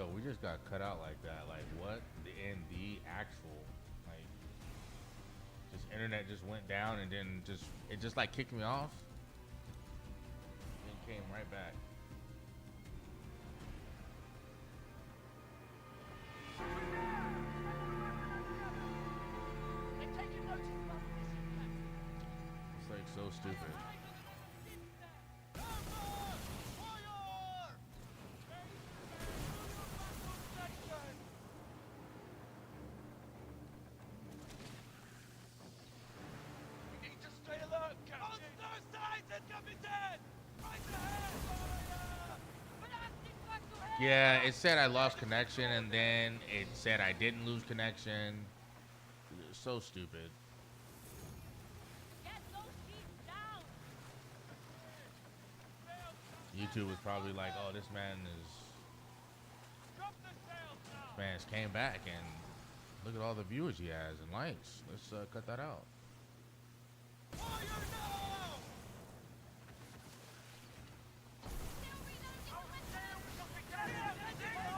Yo, we just got cut out like that. Like what? In the actual, like, just internet just went down and then it just like kicked me off. Then came right back. It's like so stupid. Yeah, it said I lost connection, and then it said I didn't lose connection. So stupid. YouTube was probably like, "Oh, this man's came back, and look at all the viewers he has and likes. Let's cut that out."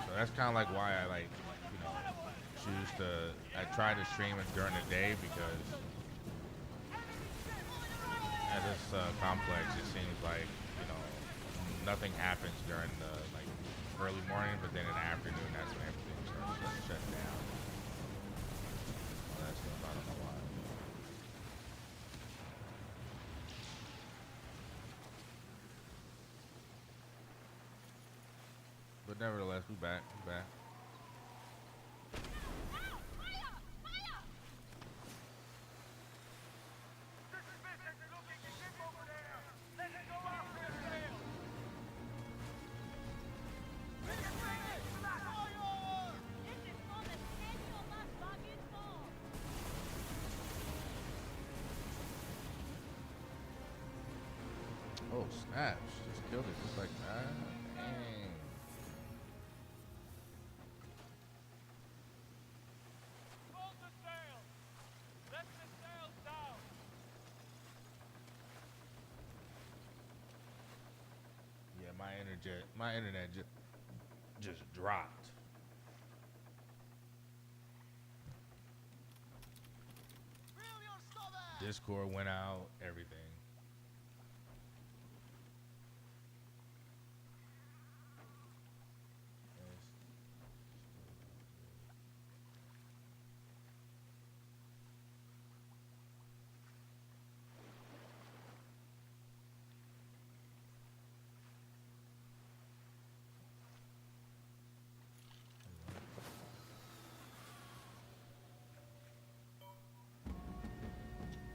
So that's kind of like why I like, choose to. I try to stream it during the day because at this complex, it seems like nothing happens during the like early morning, but then in the afternoon, that's when everything starts to shut down. All that stuff, I don't know why. But nevertheless, we back. We back. Oh, snaps. Just killed it just like that. Dang. Yeah, my internet just dropped. Discord went out, everything.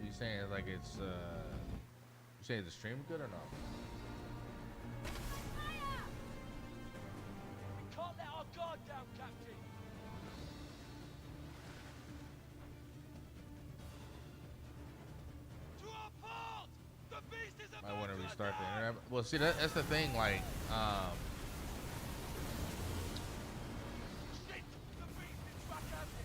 You saying like it's you saying the stream good or not? We can't let our guard down, Captain. To our port! The beast is about Might want to to restart the attack! internet. Well, see that's the thing. Like, Shit! The beast is back at me!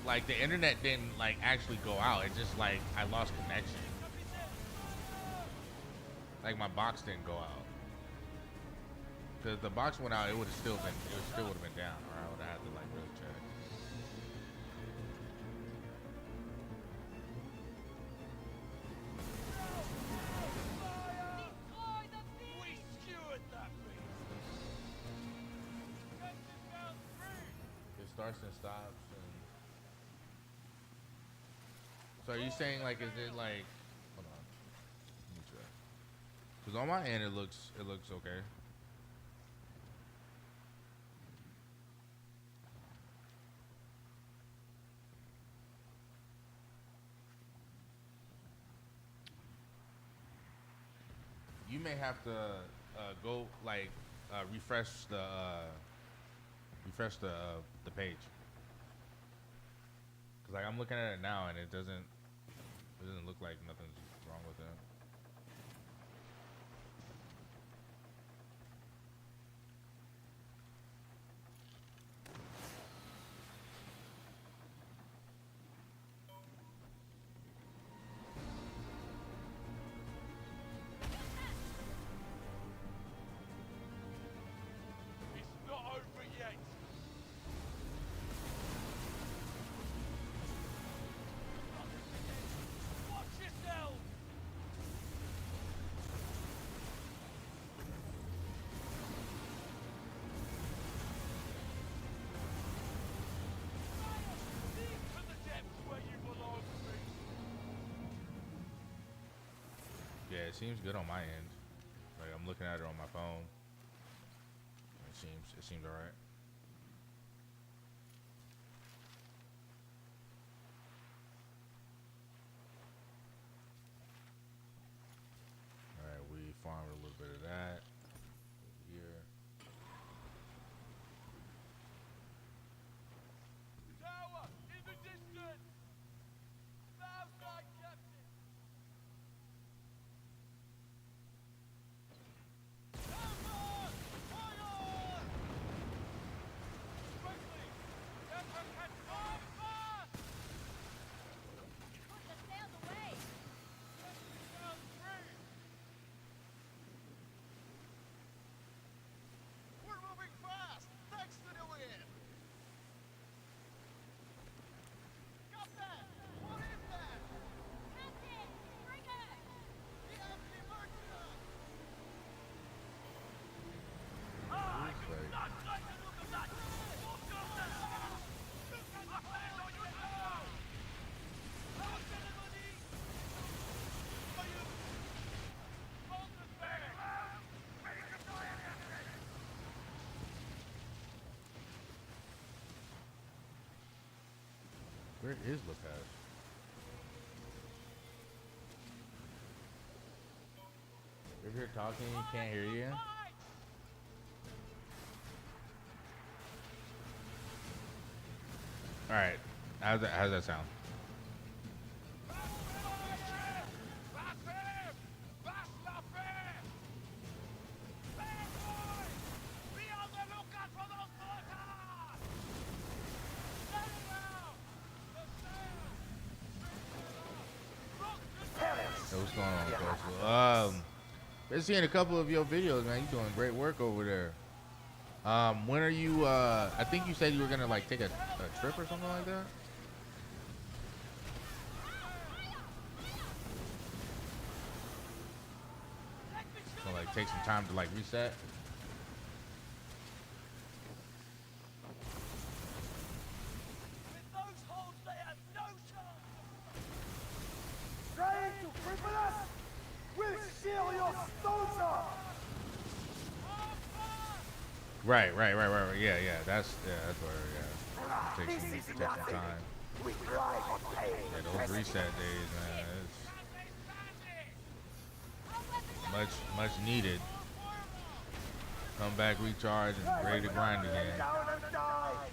like the internet didn't like actually go out. It just like I lost connection. Like my box didn't go out. Cause if the box went out, it would have still been. It still would have been down, or I would have had to like really check. We skewered that beast! It starts and stops. And... So are you saying like, is it like? Hold on. Let me check. Cause on my end it looks okay. You may have to go like refresh the page. Cause like I'm looking at it now and it doesn't look like nothing's wrong with it. Yeah, it seems good on my end. Like I'm looking at it on my phone. It seems alright. Alright, we farmed a little bit of that. Here. Tower, in the distance! South side, Captain! Fire! Fire! Quickly! Captain, catch fire! Put the sails away! Down three! We're moving fast, thanks to the wind! Captain! What is that? Captain! Frigate! The enemy merchant! It's like, Not like the look of that! Oh, Captain! Look at the fire on your tower! Look, everybody! Are you... Hold the fire! Ready to fly at enemy! where is Lopez? If you're talking, you can't hear you. Alright. How's that sound? Hey, what's going on, Coastal? Been seeing a couple of your videos, man. You doing great work over there. When are you? I think you said you were gonna like take a trip or something like that. So like take some time to like reset. With those holes, they have no chance! Trying to cripple us? We'll seal your stones off! Right. Yeah. That's where. Yeah. Take some time. We cry for pain. Yeah, those reset days, man. It's much needed. Come back, recharge, and ready to grind again. Down and die!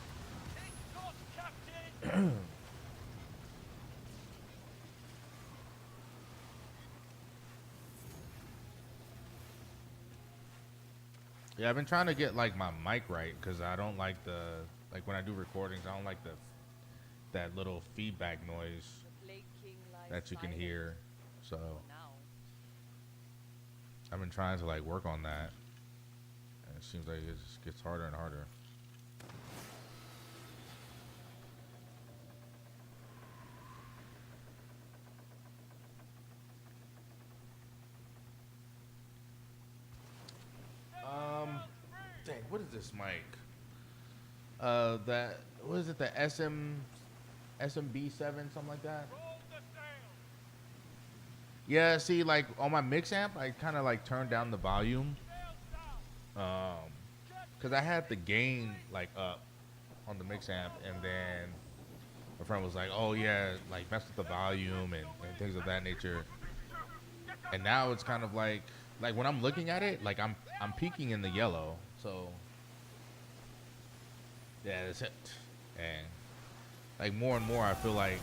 Not Captain! Yeah, I've been trying to get like my mic right because I don't like when I do recordings, I don't like that little feedback noise that you can hear. So I've been trying to like work on that, and it seems like it just gets harder and harder. Dang, what is this mic? That what is it? The SMB7, something like that. Roll the sail! Yeah, see, like on my mix amp, I kind of like turned down the volume, Sail south! cause I had the gain like up on the mix amp, and then my friend was like, "Oh yeah, like mess with the volume and things of that nature." And now it's kind of like when I'm looking at it, like I'm peeking in the yellow. So yeah, that's it. And like more and more, I feel like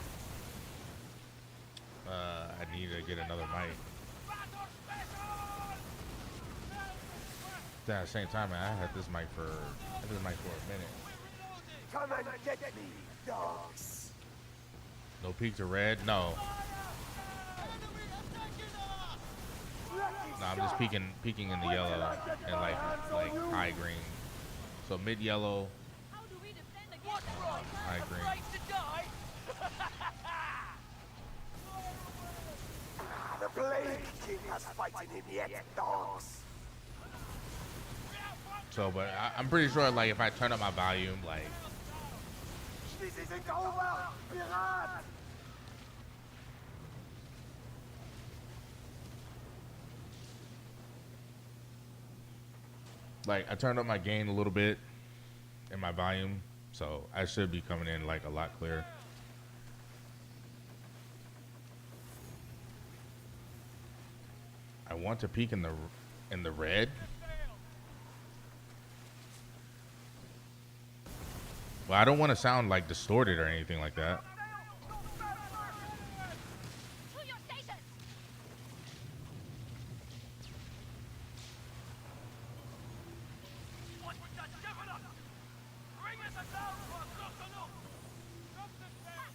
I need to get another mic. Then at the same time, man, I had this mic for a minute. Come and get me, dogs! No peak to red. No, I'm just peeking in the yellow and like high green. So mid yellow, How do we defend against What's them wrong? like that? high green. Afraid to die? The Blade King has fighting him yet, dogs! So, but I'm pretty sure like if I turn up my volume, like This isn't over! Pirat! Like I turned up my gain a little bit and my volume, so I should be coming in like a lot clearer. I want to peak in the red. Well, I don't want to sound like distorted or anything like that. To your stations! What was that? Give it up! Bring it down for a closer look! Drop the sail!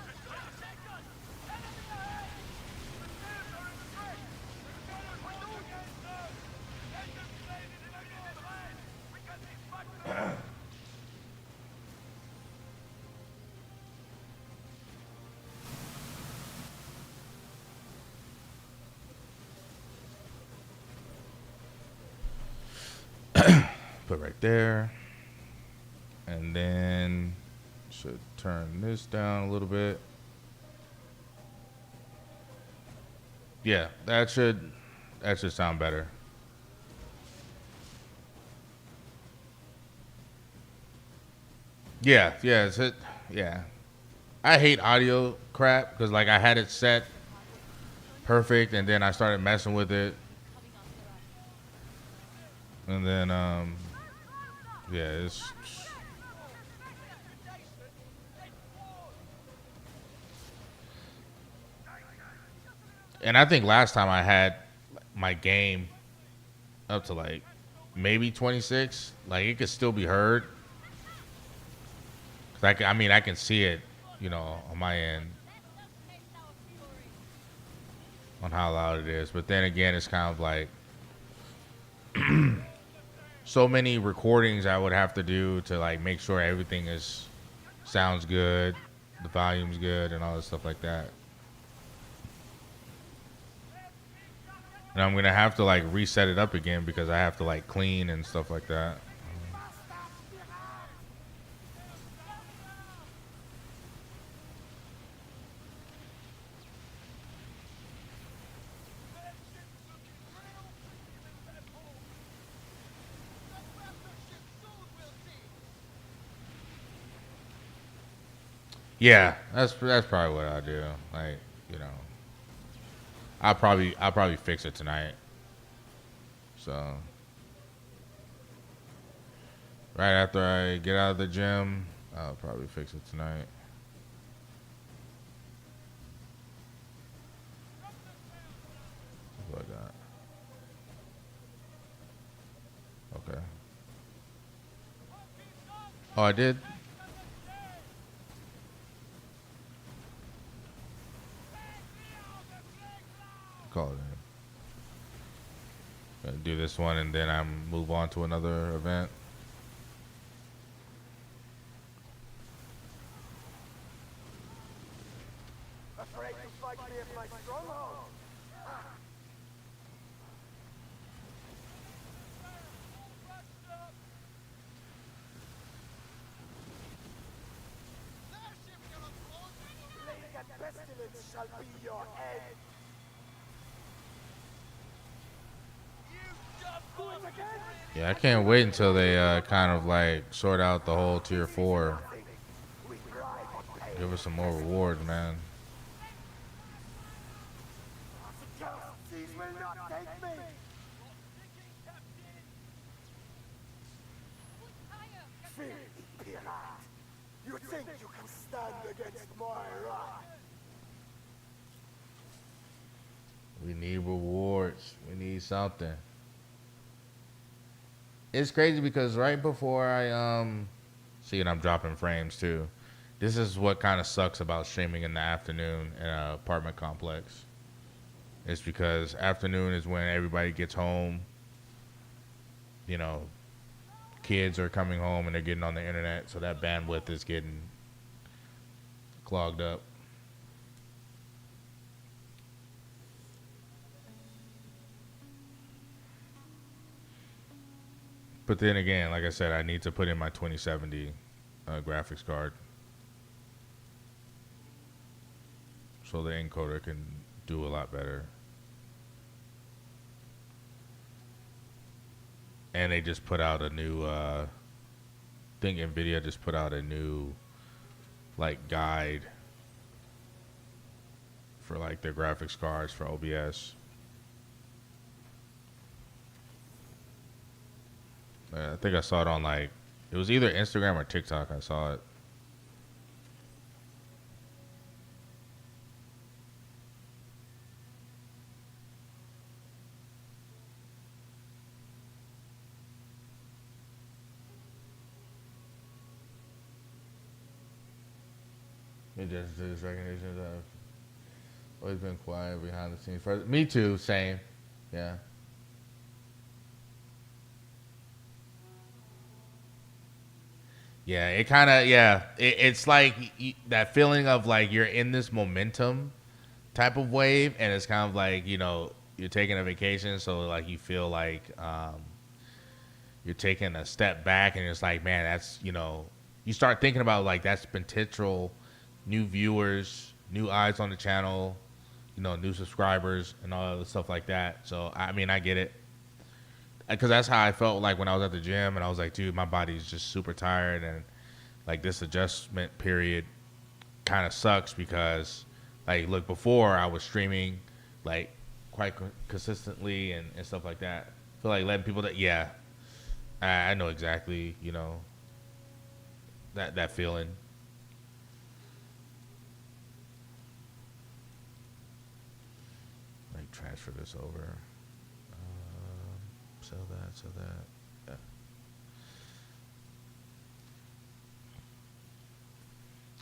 It's 20 seconds! Enemy ahead! The sails are in strait! The gunners hold against us! Engine blade is in red! We can dispatch them! Put right there. And then should turn this down a little bit. Yeah, that should sound better. Yeah, yeah. I hate audio crap because like I had it set perfect and then I started messing with it. And then yeah, it's and I think last time I had my game up to like maybe 26, like it could still be heard. 'Cause I mean, I can see it, you know, on my end on how loud it is. But then again, it's kind of like so many recordings I would have to do to like make sure everything sounds good, the volume's good, and all this stuff like that. And I'm gonna have to like reset it up again because I have to like clean and stuff like that. Yeah, that's probably what I do. Like, you know, I'll probably fix it tonight. So right after I get out of the gym, I'll probably fix it tonight. What I got? Okay. Oh, I did. Call it in. Gonna do this one and then I move on to another event. Afraid to fight me at my stronghold? Plague and pestilence shall be your end. Do it again? Yeah, I can't wait until they kind of like sort out the whole tier 4. We thrive on pain. Give us some more rewards, man. These will not take me. Filthy pirate. You think you can stand against my wrath? We need rewards. We need something. It's crazy because right before I see, and I'm dropping frames too. This is what kind of sucks about streaming in the afternoon in an apartment complex. It's because afternoon is when everybody gets home. You know, kids are coming home and they're getting on the internet, so that bandwidth is getting clogged up. But then again, like I said, I need to put in my 2070 graphics card so the encoder can do a lot better. and they just put out a new. I think Nvidia just put out a new like guide for like their graphics cards for OBS. I think I saw it on like it was either Instagram or TikTok. I saw it. It just is recognition that I've always been quiet behind the scenes. Me too, same. Yeah. Yeah, it kind of, yeah. It's like that feeling of like you're in this momentum type of wave, and it's kind of like, you know, you're taking a vacation, so like you feel like you're taking a step back, and it's like, man, that's, you know, you start thinking about like that's potential new viewers, new eyes on the channel, you know, new subscribers and all the stuff like that. So, I mean, I get it. Because that's how I felt like when I was at the gym, and I was like, dude, my body's just super tired, and like this adjustment period kind of sucks because, like, look, before I was streaming like quite consistently and stuff like that. I feel like letting people that, yeah, I know exactly, you know, that feeling. Like transfer this over. Sell that. Yeah.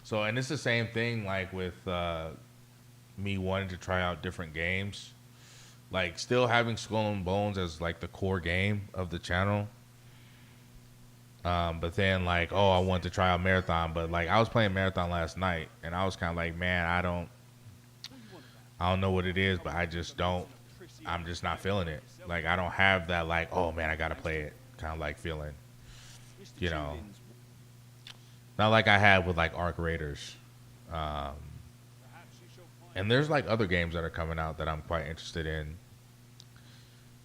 So, and it's the same thing like with me wanting to try out different games. Like still having Skull and Bones as like the core game of the channel. But then like, oh, I want to try out Marathon. But like I was playing Marathon last night, and I was kind of like, man, I don't know what it is, but I'm just not feeling it. Like I don't have that like, oh man, I gotta play it kind of like feeling, you know. Not like I had with like Arc Raiders. And there's like other games that are coming out that I'm quite interested in.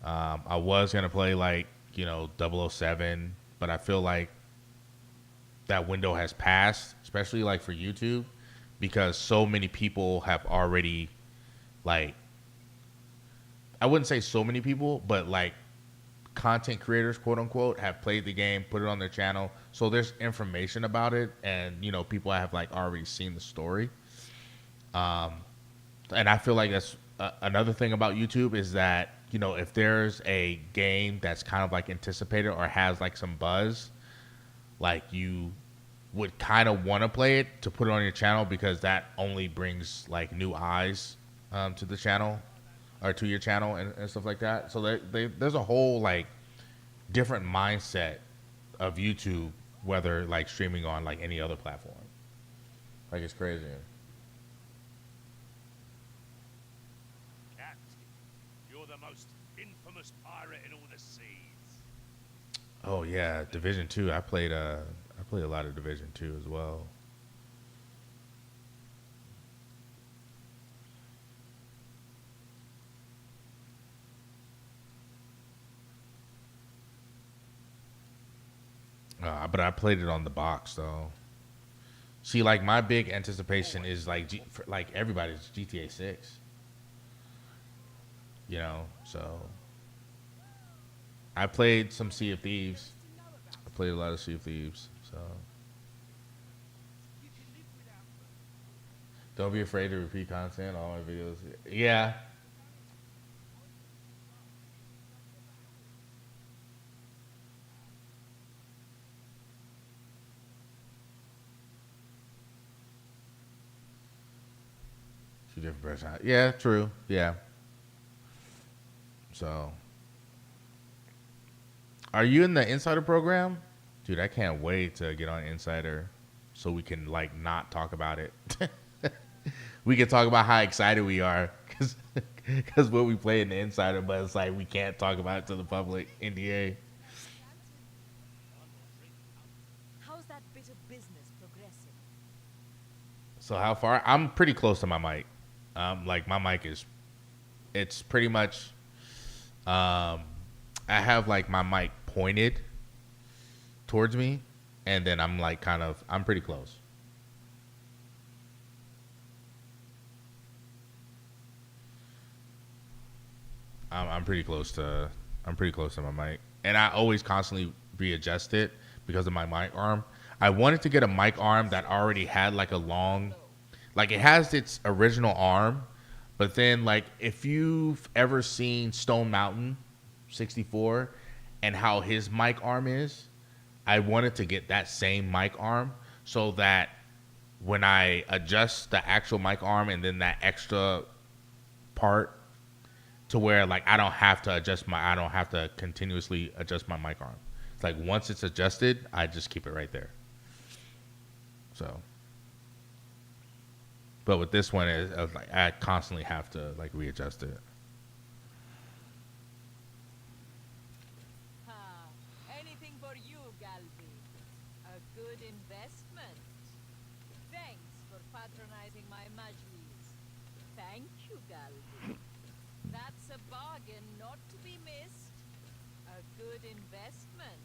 I was gonna play like, you know, 007, but I feel like that window has passed, especially like for YouTube, because so many people have already like, I wouldn't say so many people, but like content creators, quote unquote, have played the game, put it on their channel. So there's information about it, and you know, people have like already seen the story. And I feel like that's another thing about YouTube is that, you know, if there's a game that's kind of like anticipated or has like some buzz, like you would kind of want to play it to put it on your channel, because that only brings like new eyes to the channel. Or to your channel and stuff like that. So there's a whole like different mindset of YouTube, whether like streaming on like any other platform. Like it's crazy. Captain, you're the most infamous pirate in all the seas. Oh yeah, Division 2. I played a lot of Division 2 as well. But I played it on the box though. See, like my big anticipation is like for, like everybody's GTA 6. You know, so I played some Sea of Thieves. I played a lot of Sea of Thieves. So don't be afraid to repeat content. All my videos. Yeah. Two different personalities. Yeah, true. Yeah. So, are you in the Insider program? Dude, I can't wait to get on Insider so we can like not talk about it. We can talk about how excited we are because what we play in the Insider, but it's like we can't talk about it to the public. NDA. How's that bit of business progressing? So how far? I'm pretty close to my mic. Like my mic is, it's pretty much. I have like my mic pointed towards me, and then I'm like I'm pretty close. I'm pretty close to my mic, and I always constantly readjust it because of my mic arm. I wanted to get a mic arm that already had like a long, like it has its original arm, but then like if you've ever seen Stone Mountain 64 and how his mic arm is, I wanted to get that same mic arm so that when I adjust the actual mic arm and then that extra part to where like I don't have to continuously adjust my mic arm. It's like once it's adjusted, I just keep it right there. So, but with this one, like I constantly have to like readjust it. Anything for you, Galbi. A good investment. Thanks for patronizing my majlis. Thank you, Galbi. That's a bargain not to be missed. A good investment.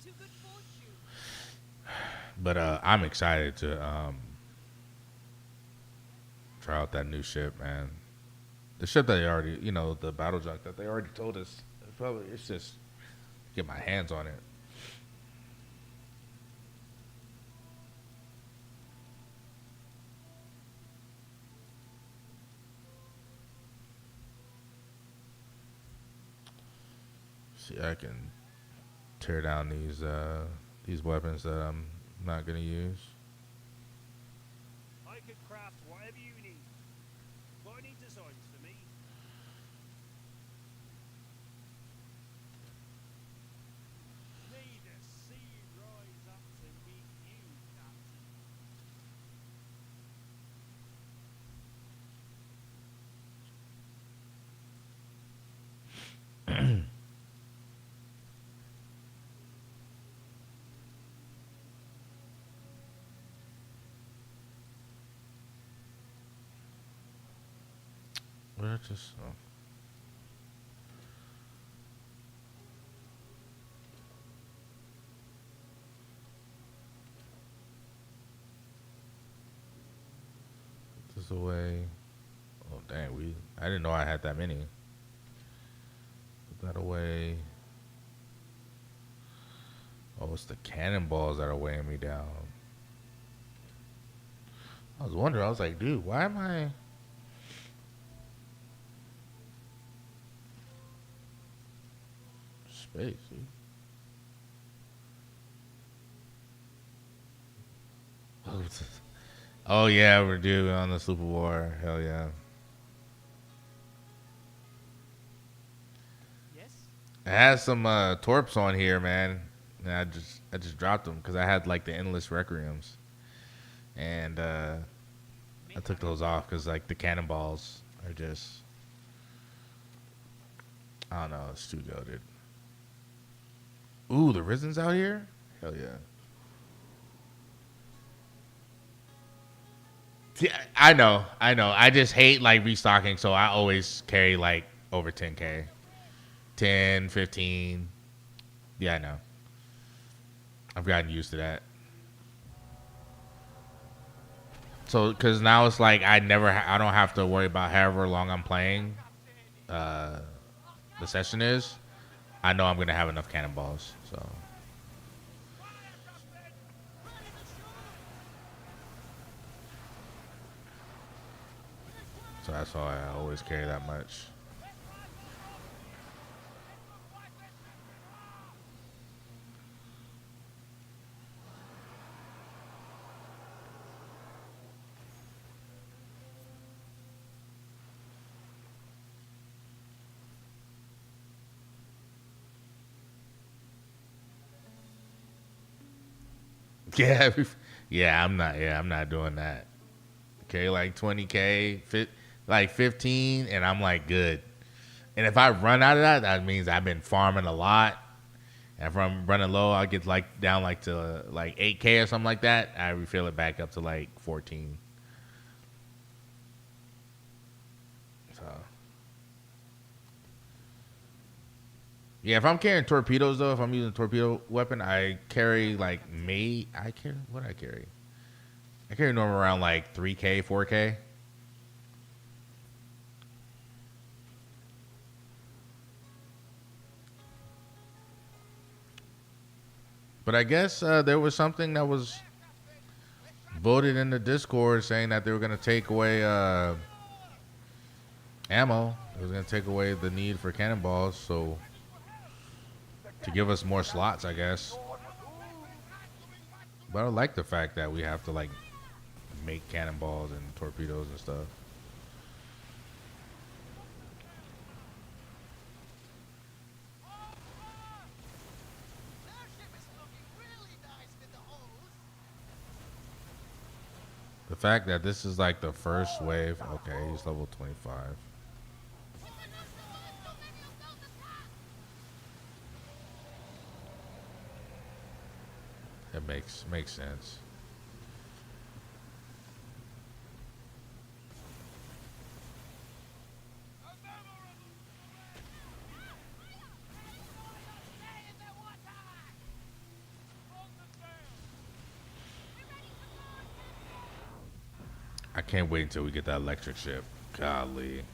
To good fortune. But I'm excited to try out that new ship, man. The ship that they already, the battle junk that they already told us. It's just get my hands on it. See, I can tear down these weapons that I'm not gonna use. I could craft whatever you need. Got any designs for me? May the sea rise up to meet you, Captain. Where just Put this away. Oh dang, I didn't know I had that many. Put that away. Oh, it's the cannonballs that are weighing me down. I was wondering, I was like, dude, why am I space, dude? Oh yeah, we're due on the Sloop Of War. Hell yeah. Yes? I had some torps on here, man. And I just dropped them because I had like the endless requiems, and I took those off because like the cannonballs are just, I don't know, it's too goated. Ooh, the Risen's out here. Hell yeah. Yeah, I know. I just hate like restocking, so I always carry like over 10k, 10, 15. Yeah, I know. I've gotten used to that. So, because now it's like I don't have to worry about however long I'm playing the session is. I know I'm going to have enough cannonballs. So that's why I always carry that much. Yeah, I'm not doing that. Okay, like 20k, like 15, and I'm like good. And if I run out of that, that means I've been farming a lot. And if I'm running low, I'll get like down like to like 8k or something like that. I refill it back up to like 14. So Yeah, if I'm carrying torpedoes though, if I'm using a torpedo weapon, I carry like what do I carry? I carry normal around like 3K, 4K. But I guess there was something that was voted in the Discord saying that they were gonna take away ammo. It was gonna take away the need for cannonballs, so to give us more slots, I guess. But I like the fact that we have to like make cannonballs and torpedoes and stuff. The fact that this is like the first wave. Okay, he's level 25. It makes sense. I can't wait until we get that electric ship. Golly.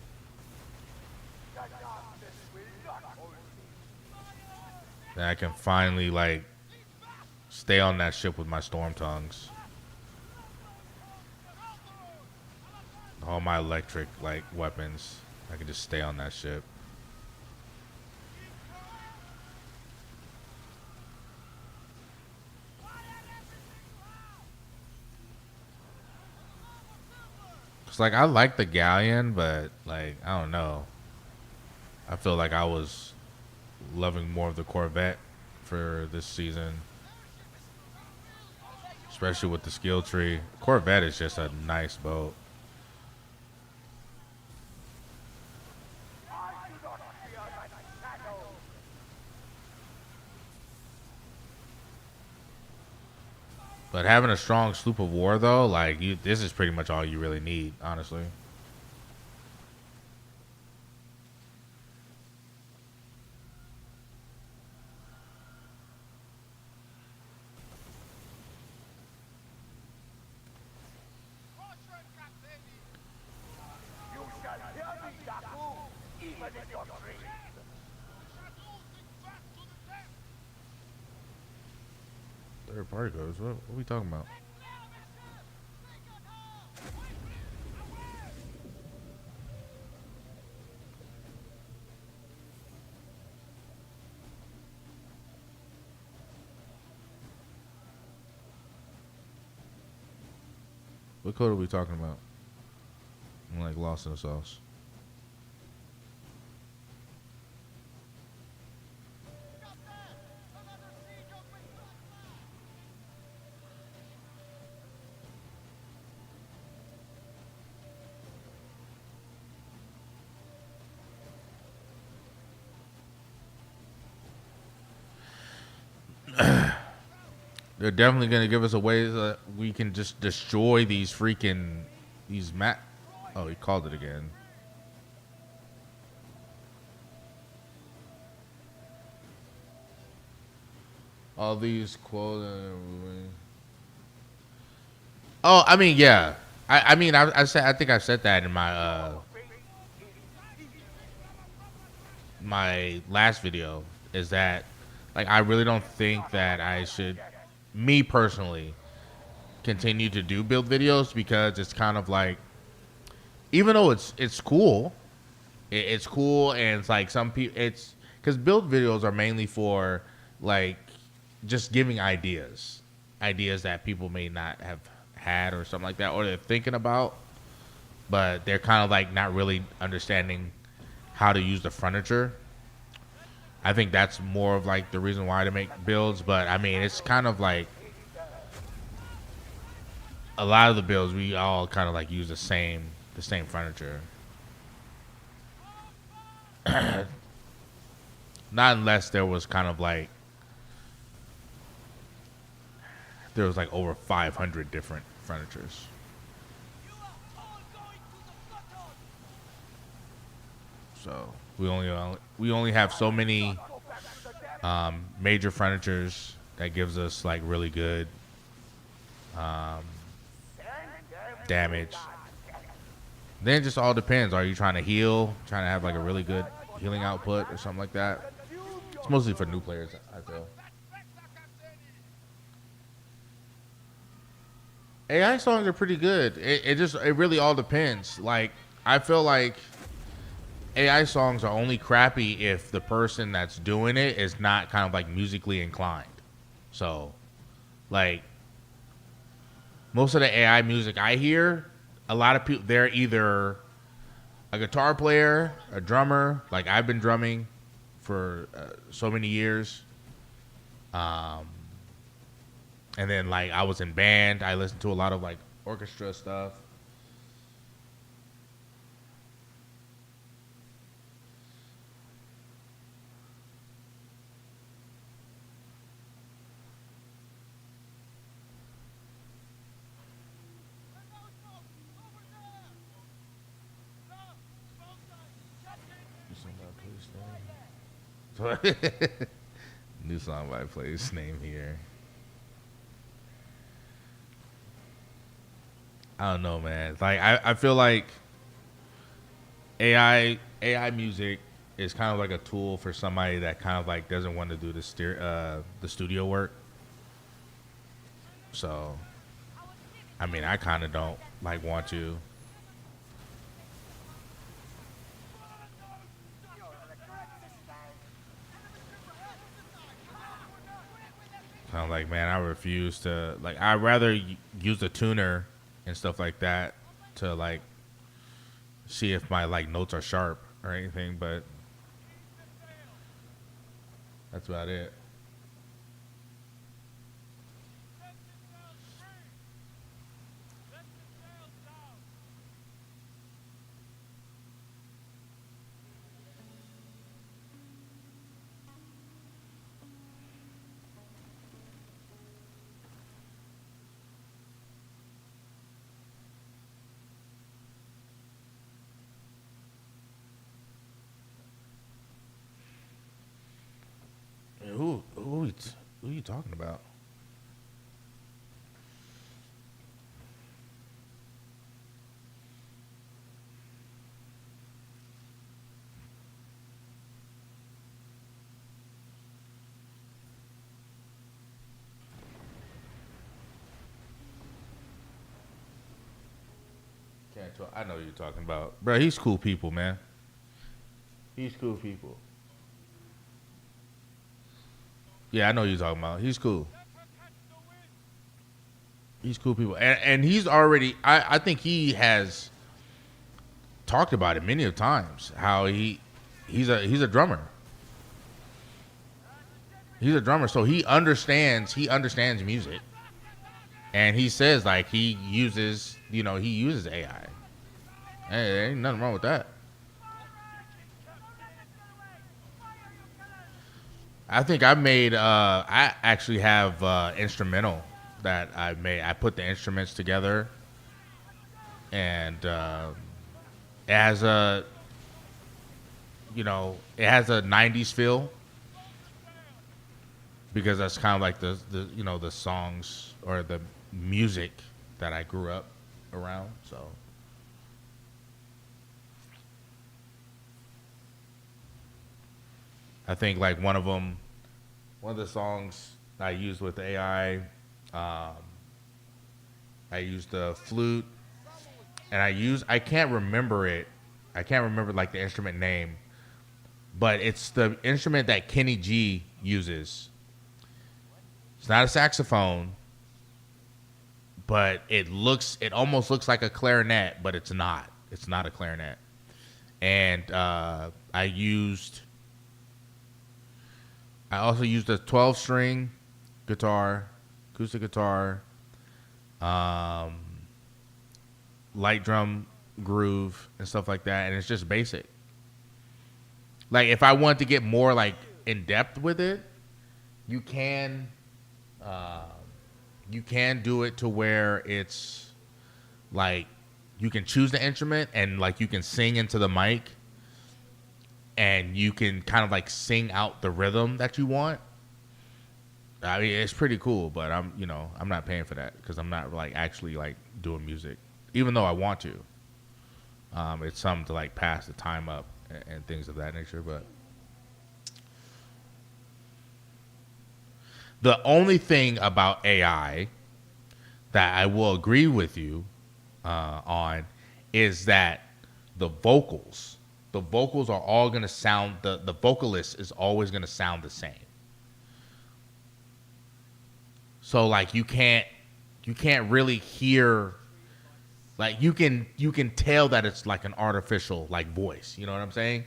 Then I can finally like stay on that ship with my storm tongues. All my electric like weapons. I can just stay on that ship. It's like I like the galleon, but like I don't know. I feel like I was loving more of the Corvette for this season, especially with the skill tree. Corvette is just a nice boat. But having a strong sloop of war though, like this is pretty much all you really need, honestly. You shall hear me, Daku, even in your dreams. Third party codes. What are we talking about? What code are we talking about? I'm like lost in the sauce. They're definitely gonna give us a way that we can just destroy these map. Oh, he called it again. All these quotes. Oh, I mean, yeah. I mean, I said. I think I said that in my my last video. Is that like I really don't think that I should, me personally, continue to do build videos because it's kind of like, even though it's cool, it's cool and it's like some people it's because build videos are mainly for like just giving ideas that people may not have had or something like that, or they're thinking about, but they're kind of like not really understanding how to use the furniture. I think that's more of like the reason why to make builds, but I mean it's kind of like a lot of the builds we all kind of like use the same furniture. Not unless there was kind of like there was like over 500 different furnitures. So we only have so many Major furnitures that gives us like really good um, damage. Then it just all depends. Are you trying to heal? Trying to have like a really good healing output or something like that? It's mostly for new players, I feel. AI songs are pretty good. It really all depends. Like I feel like AI songs are only crappy if the person that's doing it is not kind of like musically inclined. So, like most of the AI music I hear, a lot of people they're either a guitar player, a drummer. Like I've been drumming for so many years, and then like I was in band. I listened to a lot of like orchestra stuff. New song by Place name here. I don't know, man. Like I feel like AI music is kind of like a tool for somebody that kind of like doesn't want to do the studio work. So, I mean, I kind of don't like want to. Kind of like, man, I refuse to like. I'd rather use a tuner and stuff like that to like see if my like notes are sharp or anything, but that's about it. Who are you talking about? Can't talk. I know who you're talking about, bro. He's cool people, man. He's cool people. Yeah, I know who you're talking about. He's cool. He's cool people, and he's already. I think he has talked about it many of times. How he's a drummer. He's a drummer, so he understands music, and he says like he uses AI. Hey, there ain't nothing wrong with that. I think I actually have instrumental that I made. I put the instruments together, and it has a '90s feel because that's kind of like the songs or the music that I grew up around. So I think like one of the songs I used with AI, I used the flute, and I can't remember it. I can't remember like the instrument name, but it's the instrument that Kenny G uses. It's not a saxophone, but it almost looks like a clarinet, but it's not. It's not a clarinet. And I also used a 12-string guitar, acoustic guitar, um, light drum groove and stuff like that, and it's just basic. Like if I want to get more like in depth with it, you can uh, you can do it to where it's like you can choose the instrument and like you can sing into the mic and you can kind of like sing out the rhythm that you want. I mean, it's pretty cool, but I'm not paying for that because I'm not like actually like doing music, even though I want to. It's something to like pass the time up and things of that nature. But the only thing about AI that I will agree with you on is that the vocals are all going to sound, the vocalist is always going to sound the same. So like you can't really hear, like you can tell that it's like an artificial like voice, you know what I'm saying?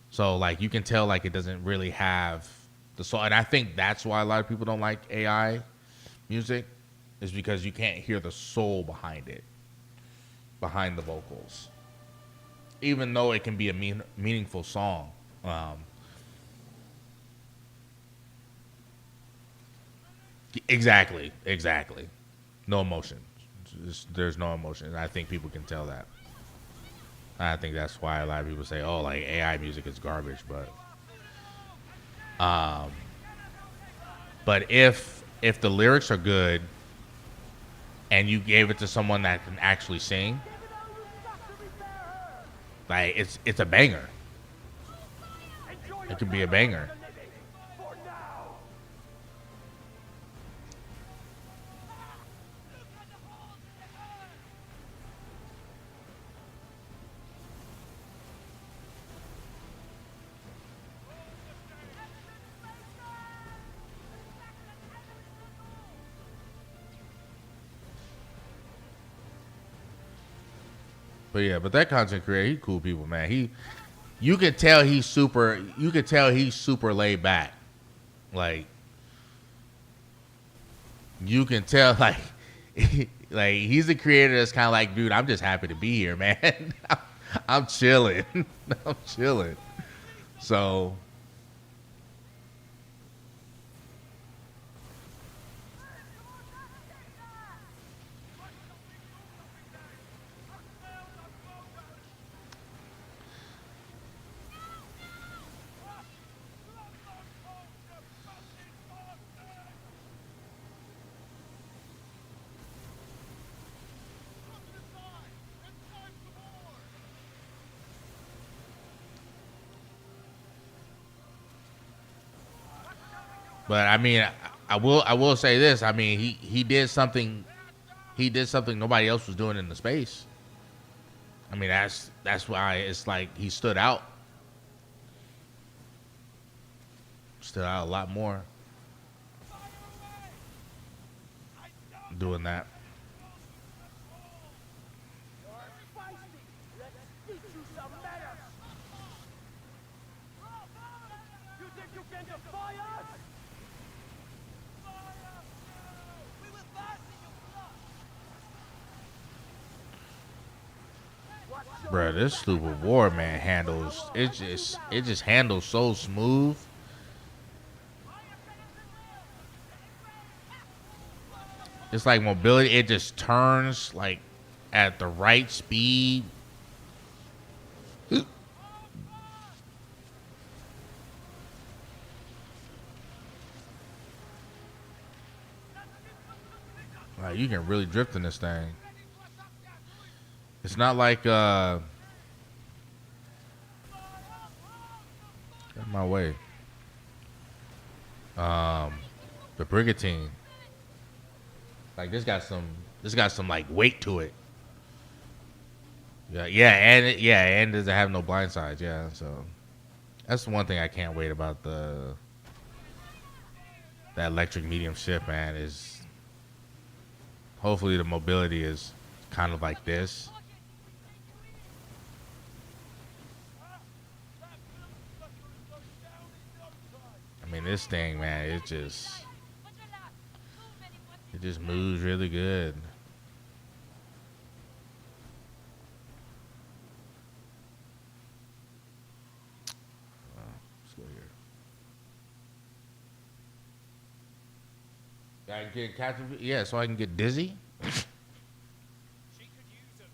So like you can tell like it doesn't really have the soul, and I think that's why a lot of people don't like AI music, is because you can't hear the soul behind it, behind the vocals, even though it can be a meaningful song. Exactly. No emotion. There's no emotion. I think people can tell that. I think that's why a lot of people say, "Oh, like AI music is garbage." But if the lyrics are good and you gave it to someone that can actually sing, like it's a banger. It could be a banger. For now. But yeah, but that content creator, he cool people, man. You could tell he's super. You could tell he's super laid back. Like you can tell, like like he's a creator that's kind of like, dude, I'm just happy to be here, man. I'm chilling. I'm chilling. So but I mean, I will say this. I mean, he did something. He did something nobody else was doing in the space. I mean, that's why it's like he stood out a lot more doing that. You're feisty. Let's teach you some manners. You think you can defy us? We will bask in your blood. Bruh, this Sloop of War, man, handles it just handles so smooth. It's like mobility, it just turns like at the right speed. Like you can really drift in this thing. It's not like get my way. The Brigantine. Like this got some like weight to it. And doesn't have no blind sides. Yeah, so that's the one thing I can't wait about that electric medium ship, man. Is hopefully the mobility is kind of like this. I mean, this thing, man, it just moves really good. Let's go here. I can get captain. Yeah, so I can get dizzy. She could use him.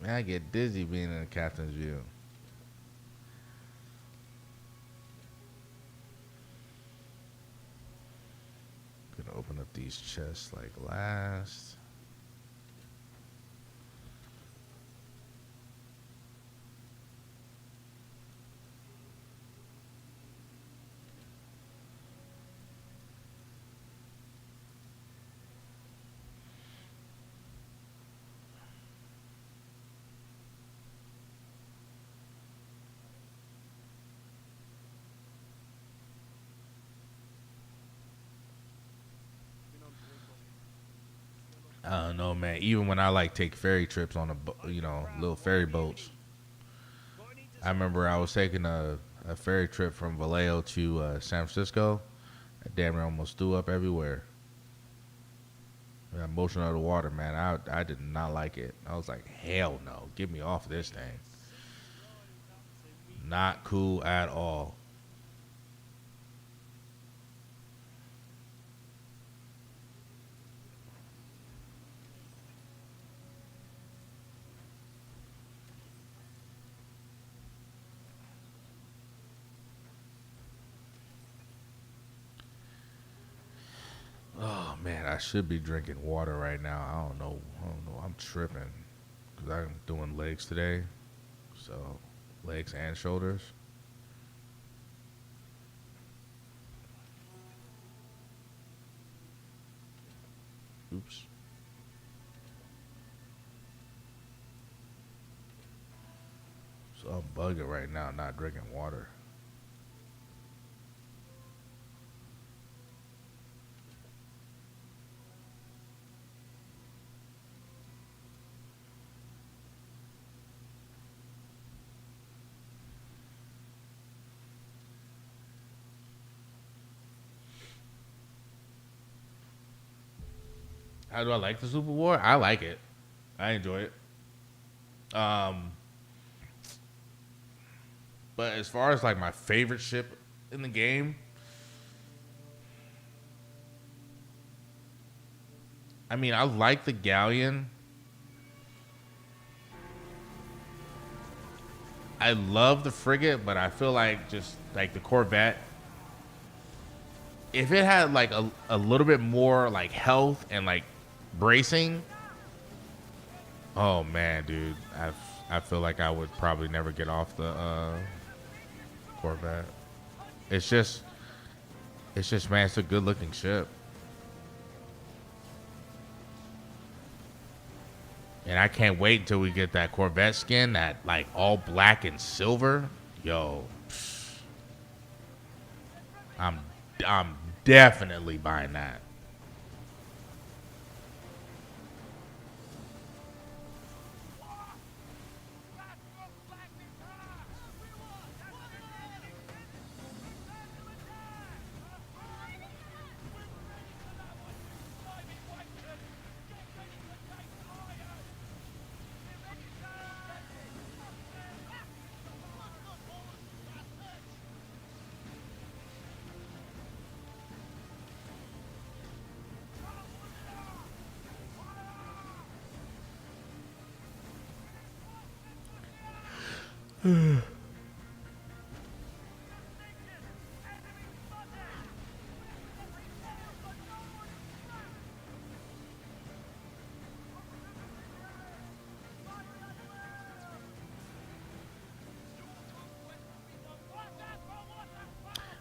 Man, I get dizzy being in the captain's view. Gonna open up these chests like last. I don't know, man. Even when I like take ferry trips on little ferry boats. I remember I was taking a ferry trip from Vallejo to San Francisco. I damn near almost threw up everywhere. The motion of the water, man. I did not like it. I was like, hell no. Get me off this thing. Not cool at all. Oh man, I should be drinking water right now. I don't know. I'm tripping because I'm doing legs today, so legs and shoulders. Oops. So I'm bugging right now, not drinking water. How do I like the Sloop of War? I like it. I enjoy it. Um, but as far as like my favorite ship in the game, I mean, I like the galleon. I love the frigate, but I feel like just like the Corvette, if it had like a little bit more like health and like bracing, oh man, dude, I feel like I would probably never get off the Corvette. It's just man, it's a good looking ship. And I can't wait until we get that Corvette skin, that like all black and silver. Yo, I'm I'm definitely buying that.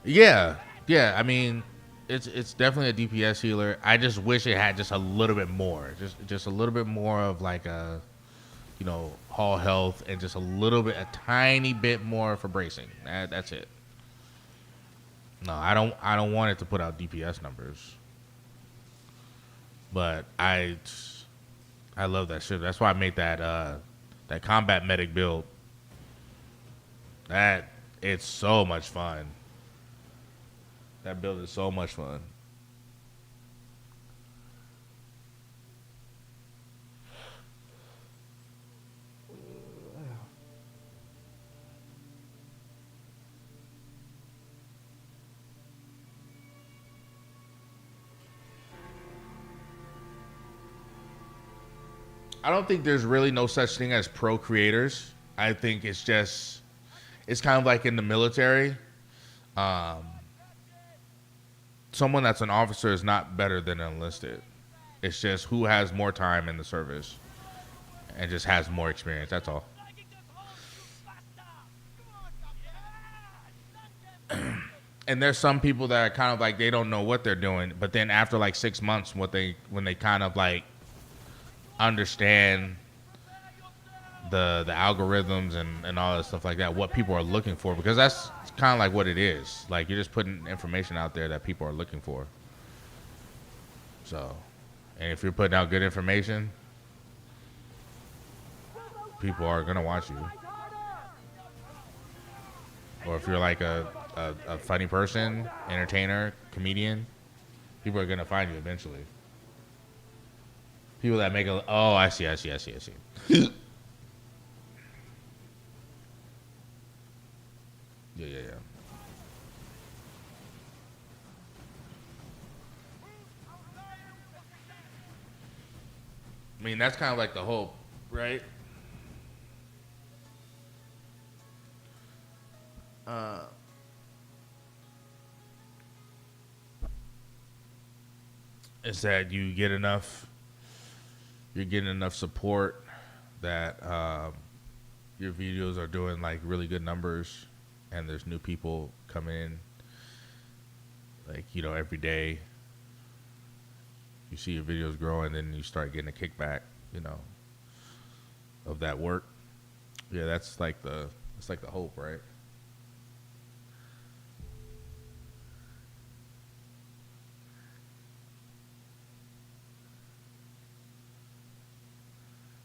Yeah, yeah. I mean, it's definitely a DPS healer. I just wish it had just a little bit more, just a little bit more of like a, hull health and just a tiny bit more for bracing. That's it. No, I don't want it to put out DPS numbers, but I love that shit. That's why I made that combat medic build. That it's so much fun. That build is so much fun. I don't think there's really no such thing as pro creators. I think it's just, it's kind of like in the military. Um, Someone that's an officer is not better than an enlisted. It's just who has more time in the service and just has more experience. That's all. Taking this home, you bastard! Come on, come here! And there's some people that are kind of like they don't know what they're doing, but then after like 6 months, when they kind of like understand the algorithms and all that stuff like that, what people are looking for, because that's kind of like what it is. Like you're just putting information out there that people are looking for. So, and if you're putting out good information, people are gonna watch you. Or if you're like a funny person, entertainer, comedian, people are gonna find you eventually. People that make a, oh, I see. Yeah. I mean, that's kind of like the hope, right? Is that you're getting enough support that your videos are doing like really good numbers, and there's new people coming in, like, you know, every day. You see your videos growing, then you start getting a kickback, you know, of that work. Yeah, it's like the hope, right?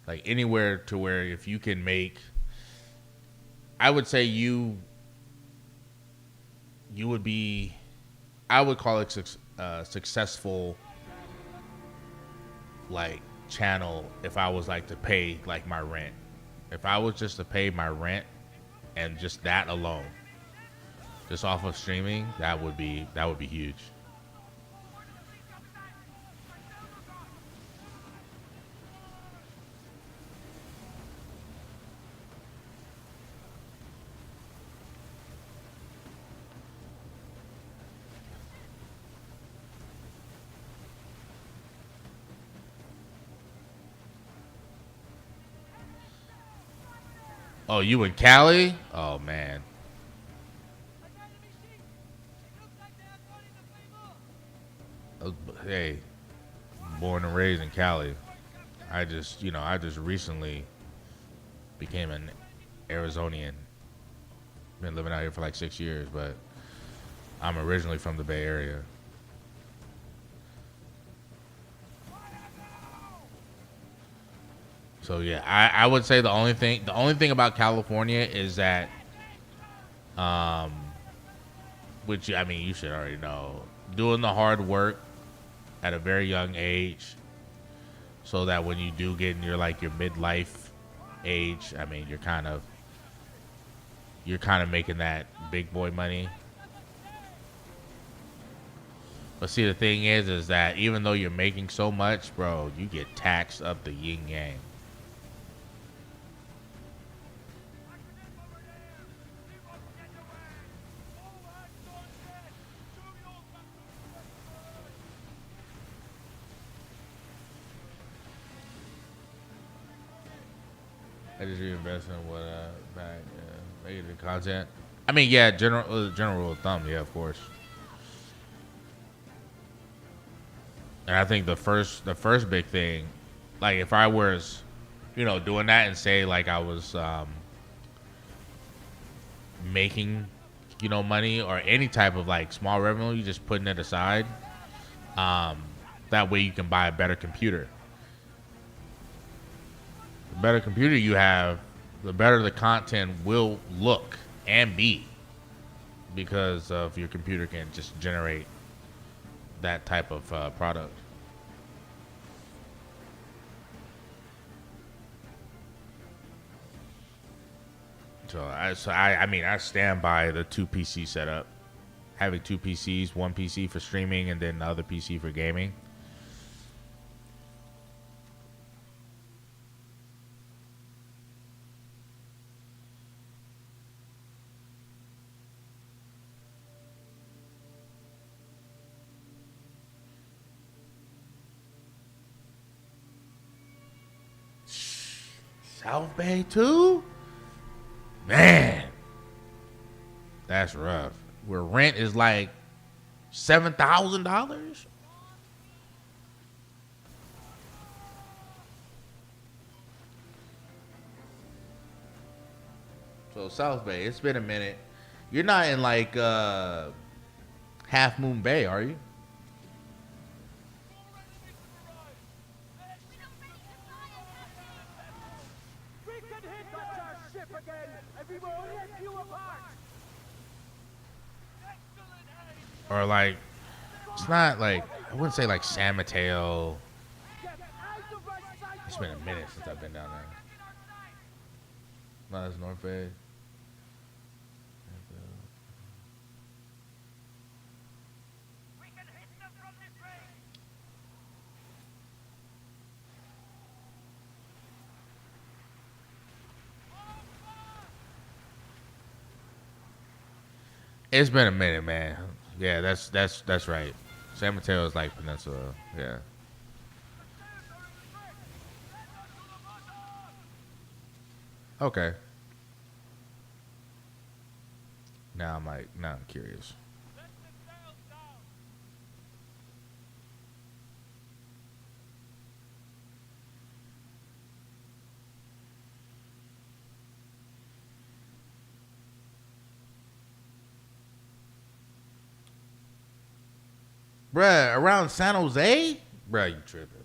Like anywhere to where if you can make, I would say you would be, I would call it successful, like, channel if I was like to pay like my rent. If I was just to pay my rent and just that alone, just off of streaming, that would be huge. Oh, you in Cali? Oh man. Hey, born and raised in Cali. I just recently became an Arizonian. Been living out here for like 6 years, but I'm originally from the Bay Area. So yeah, I would say the only thing about California is that, which I mean you should already know, doing the hard work at a very young age, so that when you do get in your midlife age, I mean you're kind of making that big boy money. But see, the thing is that even though you're making so much, bro, you get taxed up the yin yang. I just reinvest in what back making the content. I mean, yeah, general rule of thumb, yeah, of course. And I think the first big thing, like if I was, doing that and say like I was making, money or any type of like small revenue, you just putting it aside. That way you can buy a better computer. The better computer you have, the better the content will look and be, because of your computer can just generate that type of product. So I stand by the 2 PC setup. Having 2 PCs, one PC for streaming and then the other PC for gaming. South Bay too? Man, that's rough. Where rent is like $7,000. So South Bay, it's been a minute. You're not in like Half Moon Bay, are you? We can hit that our ship again, and we will rip you apart. Excellent aim. Or like, it's not like, I wouldn't say like San Mateo. Get out of my sight. It's been a minute since I've been down there. No, that's North Bay. We can hit them from this range. It's been a minute, man. Yeah, that's right. San Mateo is like Peninsula. Yeah. Okay. Now I'm curious. Let the sails down. Bruh, around San Jose? Bruh, you tripping.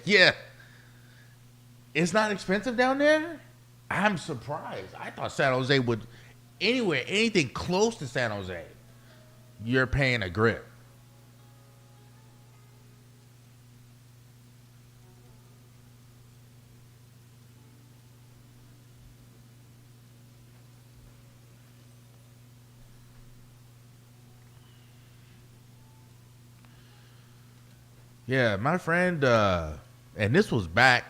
Yeah. It's not expensive down there? I'm surprised. I thought San Jose would, anywhere, anything close to San Jose, you're paying a grip. Yeah, my friend, and this was back.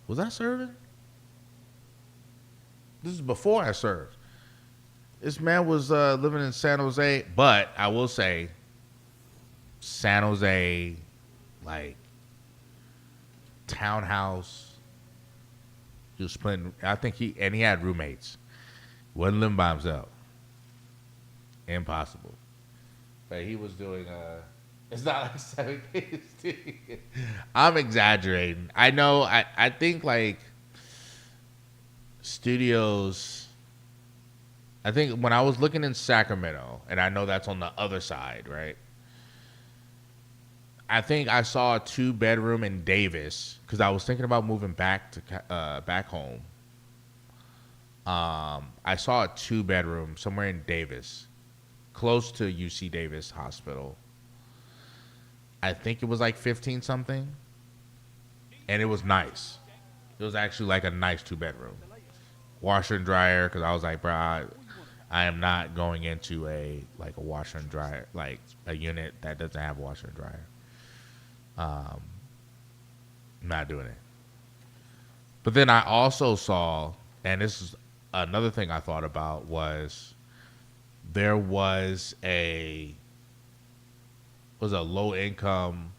Was I serving? This is before I served. This man was living in San Jose, but I will say, San Jose, like, townhouse. He was splitting. I think he had roommates. Wasn't living by himself. Impossible. But he was doing it's not like 7K. I'm exaggerating. I know. I think like studios. I think when I was looking in Sacramento, and I know that's on the other side, right? I think I saw a 2-bedroom in Davis because I was thinking about moving back to back home. I saw a 2-bedroom somewhere in Davis, close to UC Davis Hospital. I think it was like 15 something, and it was nice. It was actually like a nice 2-bedroom, washer and dryer. Because I was like, bro, I am not going into a washer and dryer, like a unit that doesn't have a washer and dryer. Not doing it. But then I also saw, and this is another thing I thought about, was there was a low income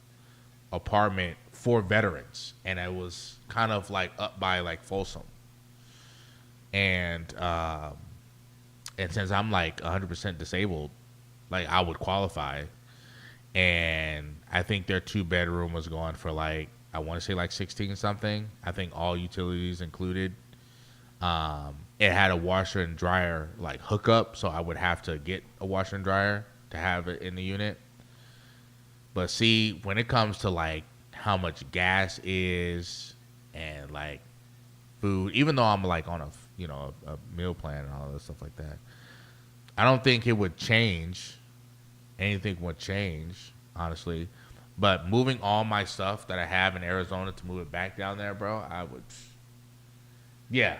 apartment for veterans, and it was kind of like up by like Folsom. And since I'm like 100% disabled, like I would qualify. And I think their 2-bedroom was going for like, I want to say like 16 something. I think all utilities included. It had a washer and dryer like hookup, so I would have to get a washer and dryer to have it in the unit. But see, when it comes to like how much gas is and like food, even though I'm like on a meal plan and all that stuff like that, I don't think it would change. Anything would change, honestly. But moving all my stuff that I have in Arizona to move it back down there, bro, I would. Yeah.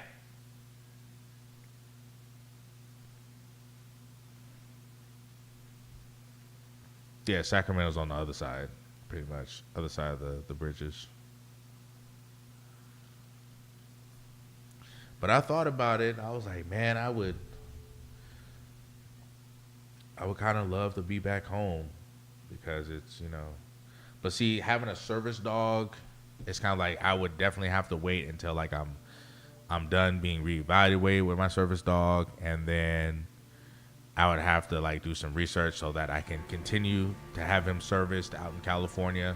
Yeah, Sacramento's on the other side, pretty much. Other side of the bridges. But I thought about it. I was like, man, I would kind of love to be back home because it's. But see, having a service dog, it's kind of like I would definitely have to wait until like I'm done being reevaluated with my service dog, and then I would have to like do some research so that I can continue to have him serviced out in California.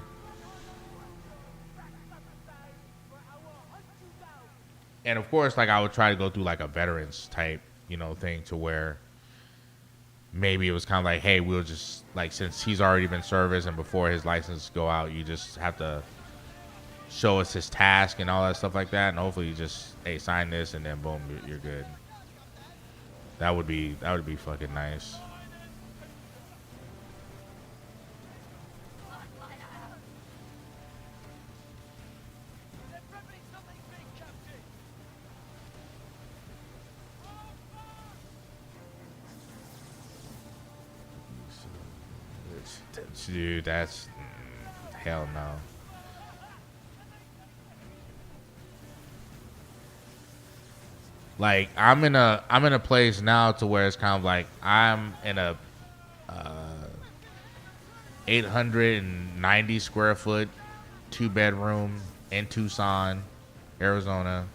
And of course, like I would try to go through like a veterans type, thing to where maybe it was kind of like, hey, we'll just like, since he's already been serviced and before his license go out, you just have to show us his task and all that stuff like that, and hopefully you just, hey, sign this, and then boom, you're good. That would be fucking nice. They're prepping something big, Captain. Dude, that's hell no. Like I'm in a place now to where it's kind of like I'm in a 890 square foot 2-bedroom in Tucson, Arizona,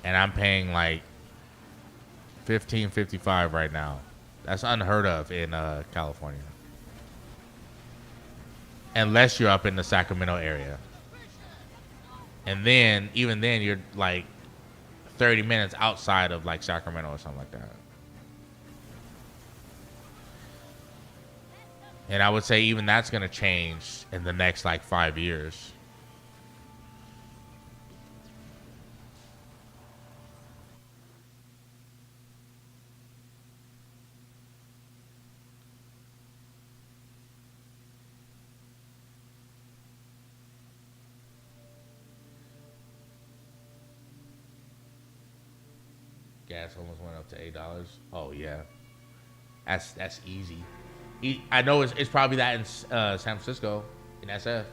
and I'm paying like $15.55 right now. That's unheard of in California, unless you're up in the Sacramento area, and then even then you're like 30 minutes outside of like Sacramento or something like that. And I would say even that's going to change in the next like 5 years. Gas almost went up to $8. Oh yeah, that's easy. I know it's probably that in San Francisco, in SF.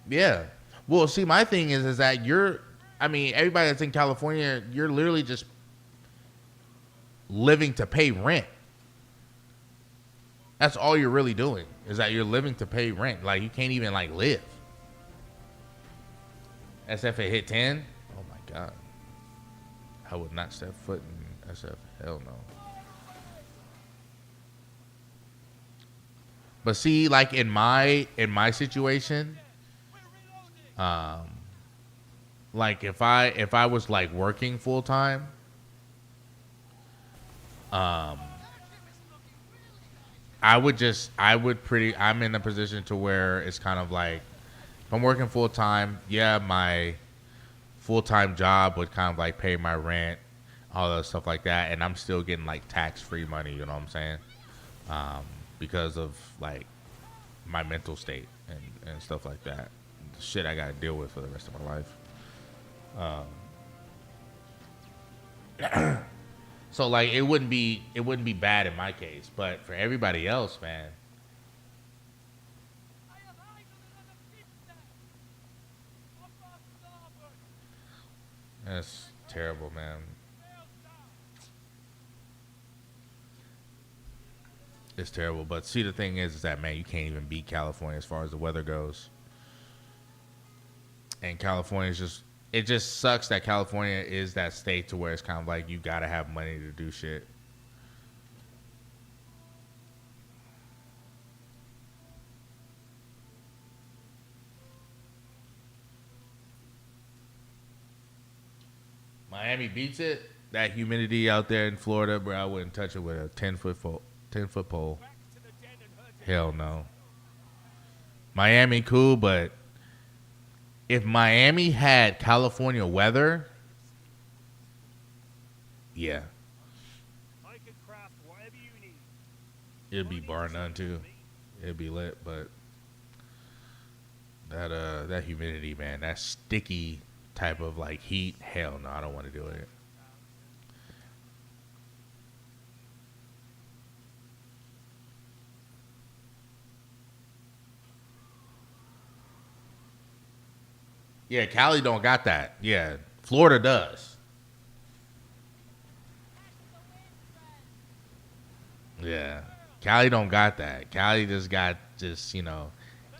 Yeah. Well, see, my thing is that everybody that's in California, you're literally just living to pay rent. That's all you're really doing, is that you're living to pay rent. Like you can't even like live. SF it hit 10. Oh my god. I would not step foot in SF. Hell no. But see, like in my situation, like if I was like working full time, I'm in a position to where it's kind of like, if I'm working full time, yeah, my full time job would kind of like pay my rent, all that stuff like that, and I'm still getting like tax free money. You know what I'm saying? Because of like my mental state and stuff like that, the shit I gotta deal with for the rest of my life. So like it wouldn't be bad in my case, but for everybody else, man, I have eyes on another pizza. Off our starboard. that's terrible, man. Sails down. It's terrible. But see, the thing is that, man, you can't even beat California as far as the weather goes. And it just sucks that California is that state to where it's kind of like you gotta have money to do shit. Miami beats it. That humidity out there in Florida, bro, I wouldn't touch it with a 10-foot pole. Back to the den and herd it. Hell no. Miami cool, but if Miami had California weather, yeah, I can craft whatever you need. it'd be bar none too. It'd be lit, but that humidity, man, that sticky type of like heat, hell no, I don't want to do it. Yeah, Cali don't got that. Yeah, Florida does. Yeah, Cali don't got that. Cali just got just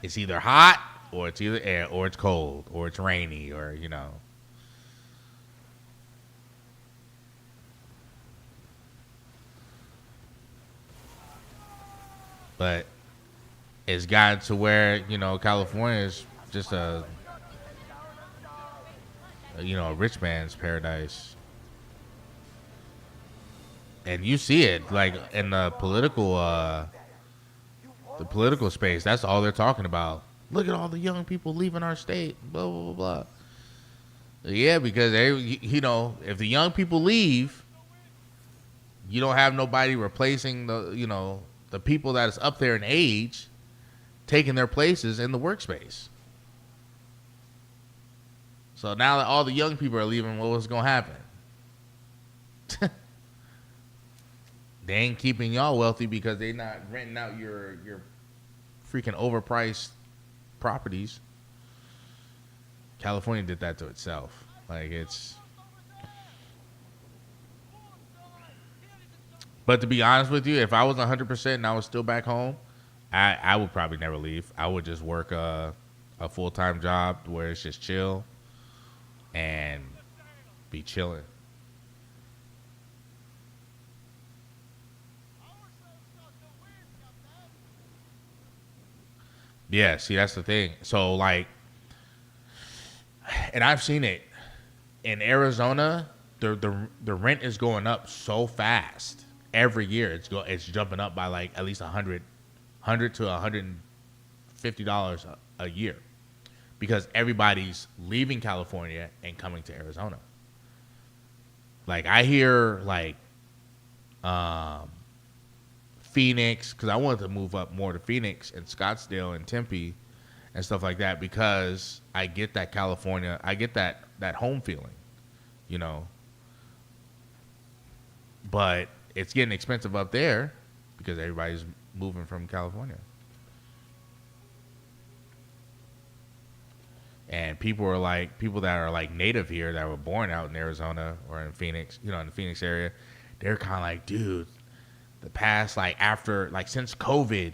it's either hot or it's either air or it's cold or it's rainy or But it's gotten to where California is just a rich man's paradise, and you see it like in the political space. That's all they're talking about. Look at all the young people leaving our state. Blah blah blah blah. Yeah, because if the young people leave, you don't have nobody replacing the people that is up there in age, taking their places in the workspace. So now that all the young people are leaving, what's gonna happen? They ain't keeping y'all wealthy because they not renting out your freaking overpriced properties. California did that to itself. Like But to be honest with you, if I was 100% and I was still back home, I would probably never leave. I would just work a full-time job where it's just chill and be chilling. Yeah, see, that's the thing. So, like, and I've seen it in Arizona. The rent is going up so fast every year. It's jumping up by like at least $100 to $150 a year because everybody's leaving California and coming to Arizona. Like I hear like Phoenix, because I wanted to move up more to Phoenix and Scottsdale and Tempe and stuff like that because I get that California, I get that home feeling, But it's getting expensive up there because everybody's moving from California. And people that are like native here that were born out in Arizona or in Phoenix, in the Phoenix area, they're kind of like, dude, the past, like after, like since COVID,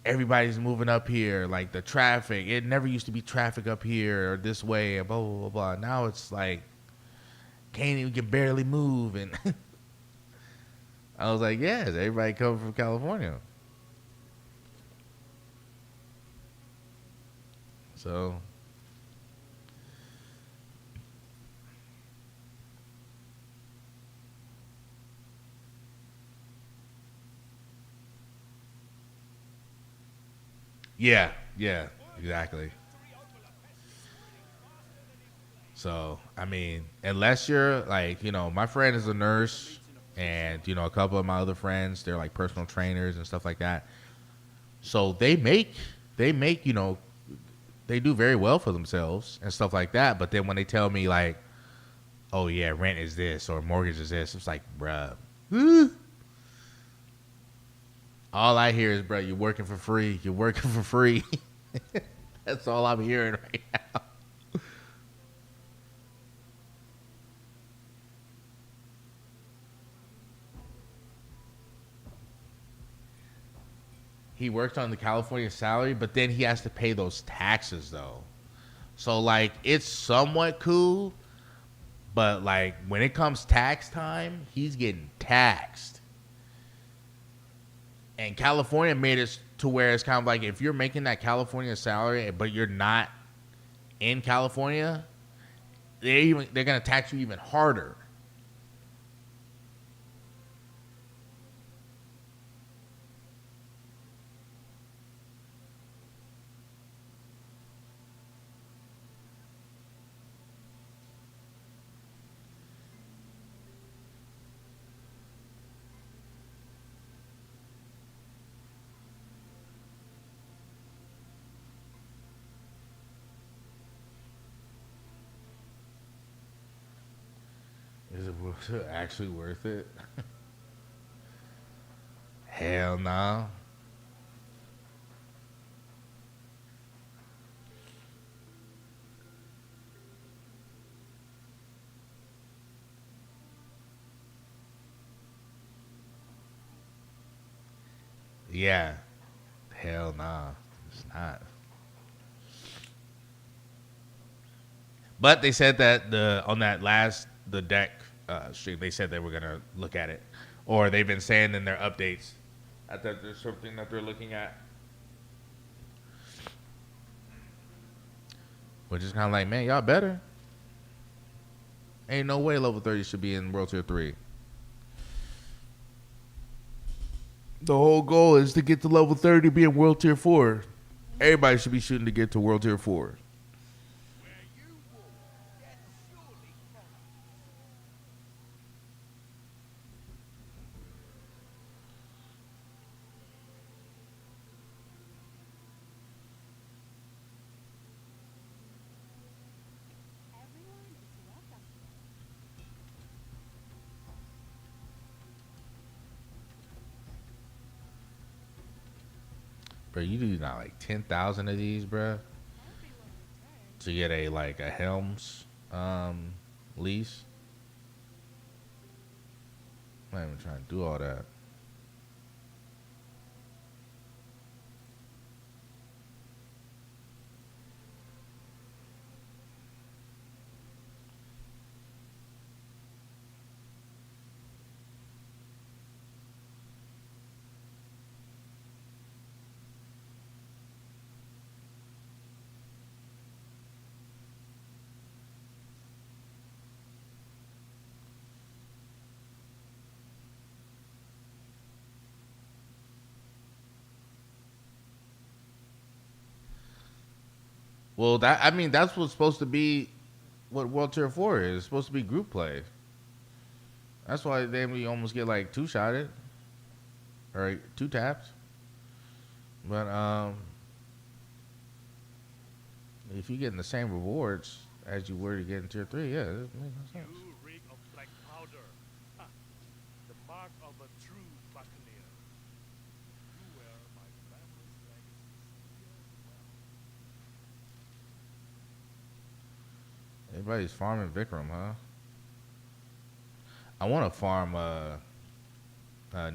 everybody's moving up here. Like the traffic, it never used to be traffic up here or this way and blah, blah, blah, blah. Now it's like, can barely move. And I was like, yes, everybody coming from California. So yeah, exactly. So, I mean, unless you're like, my friend is a nurse and, a couple of my other friends, they're like personal trainers and stuff like that. So they they do very well for themselves and stuff like that. But then when they tell me like, oh yeah, rent is this or mortgage is this, it's like, bruh, all I hear is, bruh, you're working for free. You're working for free. That's all I'm hearing right now. He worked on the California salary, but then he has to pay those taxes though. So like it's somewhat cool, but like when it comes tax time, he's getting taxed. And California made it to where it's kind of like if you're making that California salary, but you're not in California, they're gonna tax you even harder. Is it actually worth it? Hell no. Yeah. Hell nah. It's not. But they said that on that last the deck stream, they said they were gonna look at it, or they've been saying in their updates that there's something that they're looking at, which is kind of like, man, y'all better. Ain't no way level 30 should be in World Tier 3. The whole goal is to get to level 30 to be in World Tier 4. Everybody should be shooting to get to World Tier 4. Where you walk, yet surely follow. Everyone is welcome here. Bro, you do not like 10,000 of these, bro, Everyone returns. to get a like a Helms lease. I'm not even trying to do all that. Well, that's what's supposed to be what World Tier 4 is. It's supposed to be group play. That's why we almost get like two shotted or two taps. But if you're getting the same rewards as you were to get in Tier 3, yeah, it makes no sense. You reek of black powder. Ha! The mark of a true buccaneer. You wear my family's legacy here well. Everybody's farming Vikram, huh? I want to farm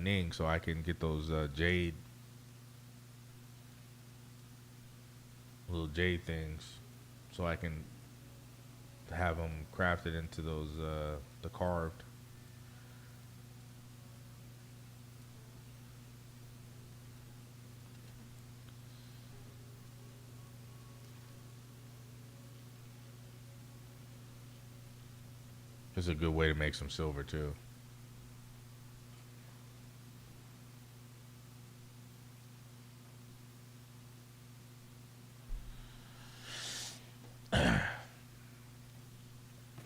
Ning so I can get those jade, little jade things, so I can have them crafted into those the carved. It's a good way to make some silver too.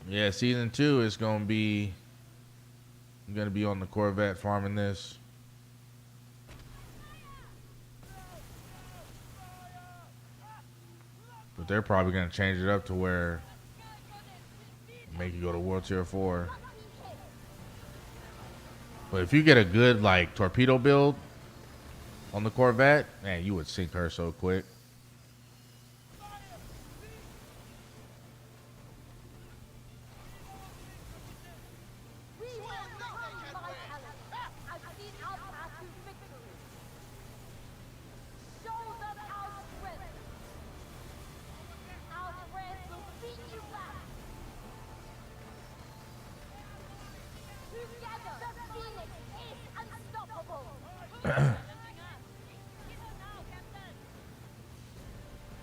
Yeah, season 2 is gonna be. I'm gonna be on the Corvette farming this. But they're probably gonna change it up to where make you go to World Tier 4. But if you get a good like torpedo build on the Corvette, man, you would sink her so quick. We will crown my talent. I've seen our path to victory. Show them our strength. Our strength will beat you back. Together, the Phoenix is unstoppable.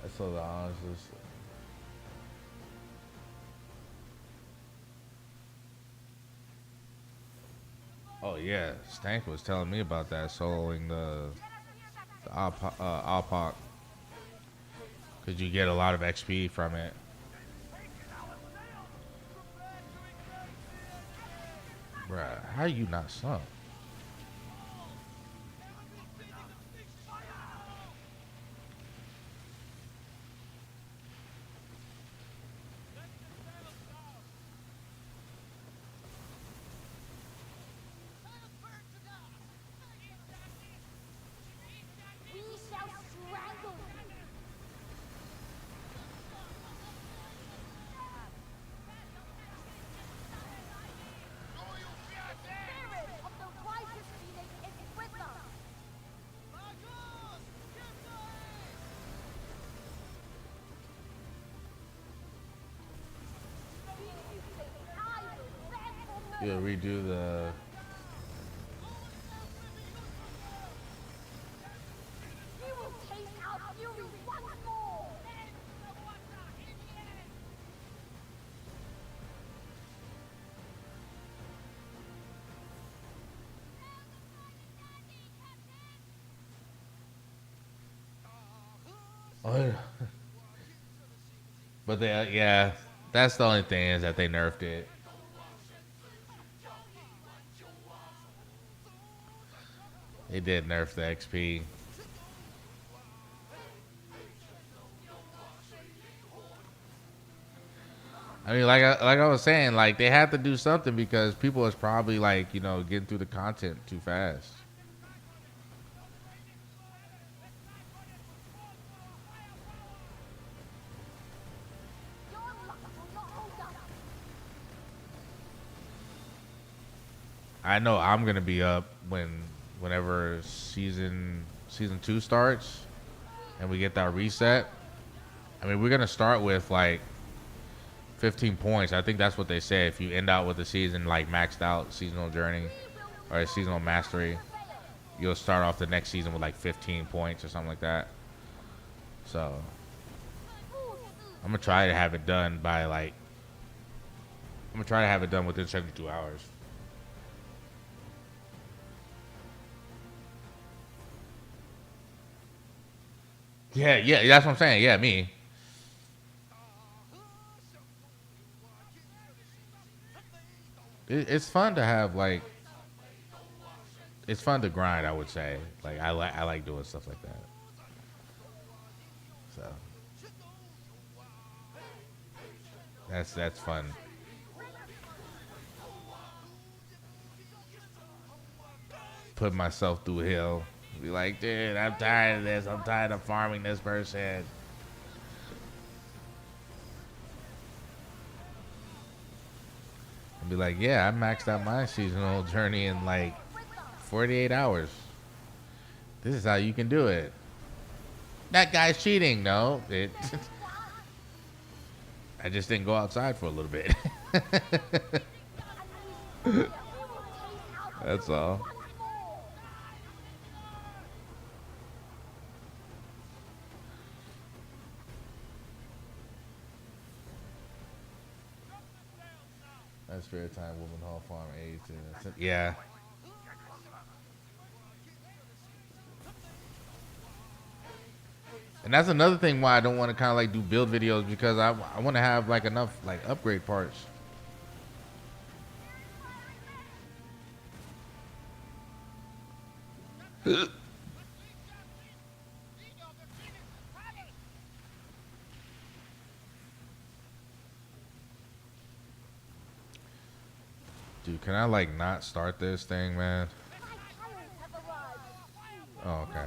That's so the honest. Oh yeah, Stank was telling me about that soloing the Alpoc, because you get a lot of XP from it. Bruh, how you not sunk? We shall strangle you. Spirit of the You'll redo the. You will taste our fury once more! Oh, but they, yeah, that's the only thing is that they nerfed it. They did nerf the XP. I mean, like I was saying, like they had to do something because people was probably like getting through the content too fast. Your luck will not hold up! I know I'm gonna be up whenever season 2 starts and we get that reset. I mean, we're gonna start with like 15 points. I think that's what they say. If you end out with the season like maxed out seasonal journey or a seasonal mastery, you'll start off the next season with like 15 points or something like that. So I'm gonna try to have it done by like I'm gonna try to have it done within 72 hours. Yeah, that's what I'm saying. Yeah, me. It's fun to have like it's fun to grind. I would say like I like doing stuff like that. So that's fun. Put myself through hell. Be like, dude, I'm tired of this. I'm tired of farming this person. And be like, yeah, I maxed out my seasonal journey in like 48 hours. This is how you can do it. That guy's cheating. No, I just didn't go outside for a little bit. That's all. That's fair time. Woman Hall Farm age. Yeah. And that's another thing why I don't want to kind of like do build videos because I want to have like enough like upgrade parts. Dude, can I like not start this thing, man? Oh, okay.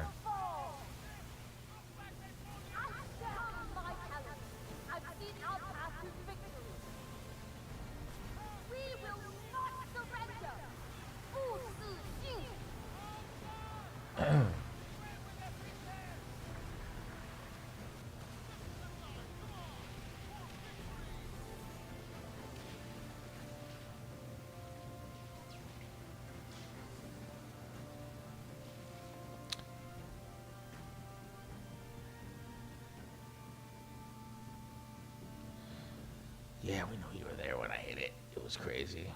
Yeah, we know you were there when I hit it. It was crazy.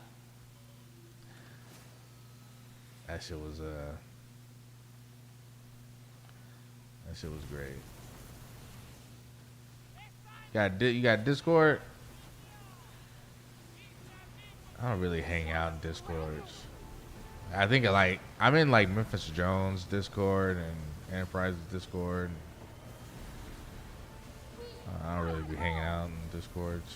That shit was great. You got Discord? I don't really hang out in Discords. I think I'm in like Memphis Jones Discord and Enterprise's Discord. I don't really be hanging out in Discords.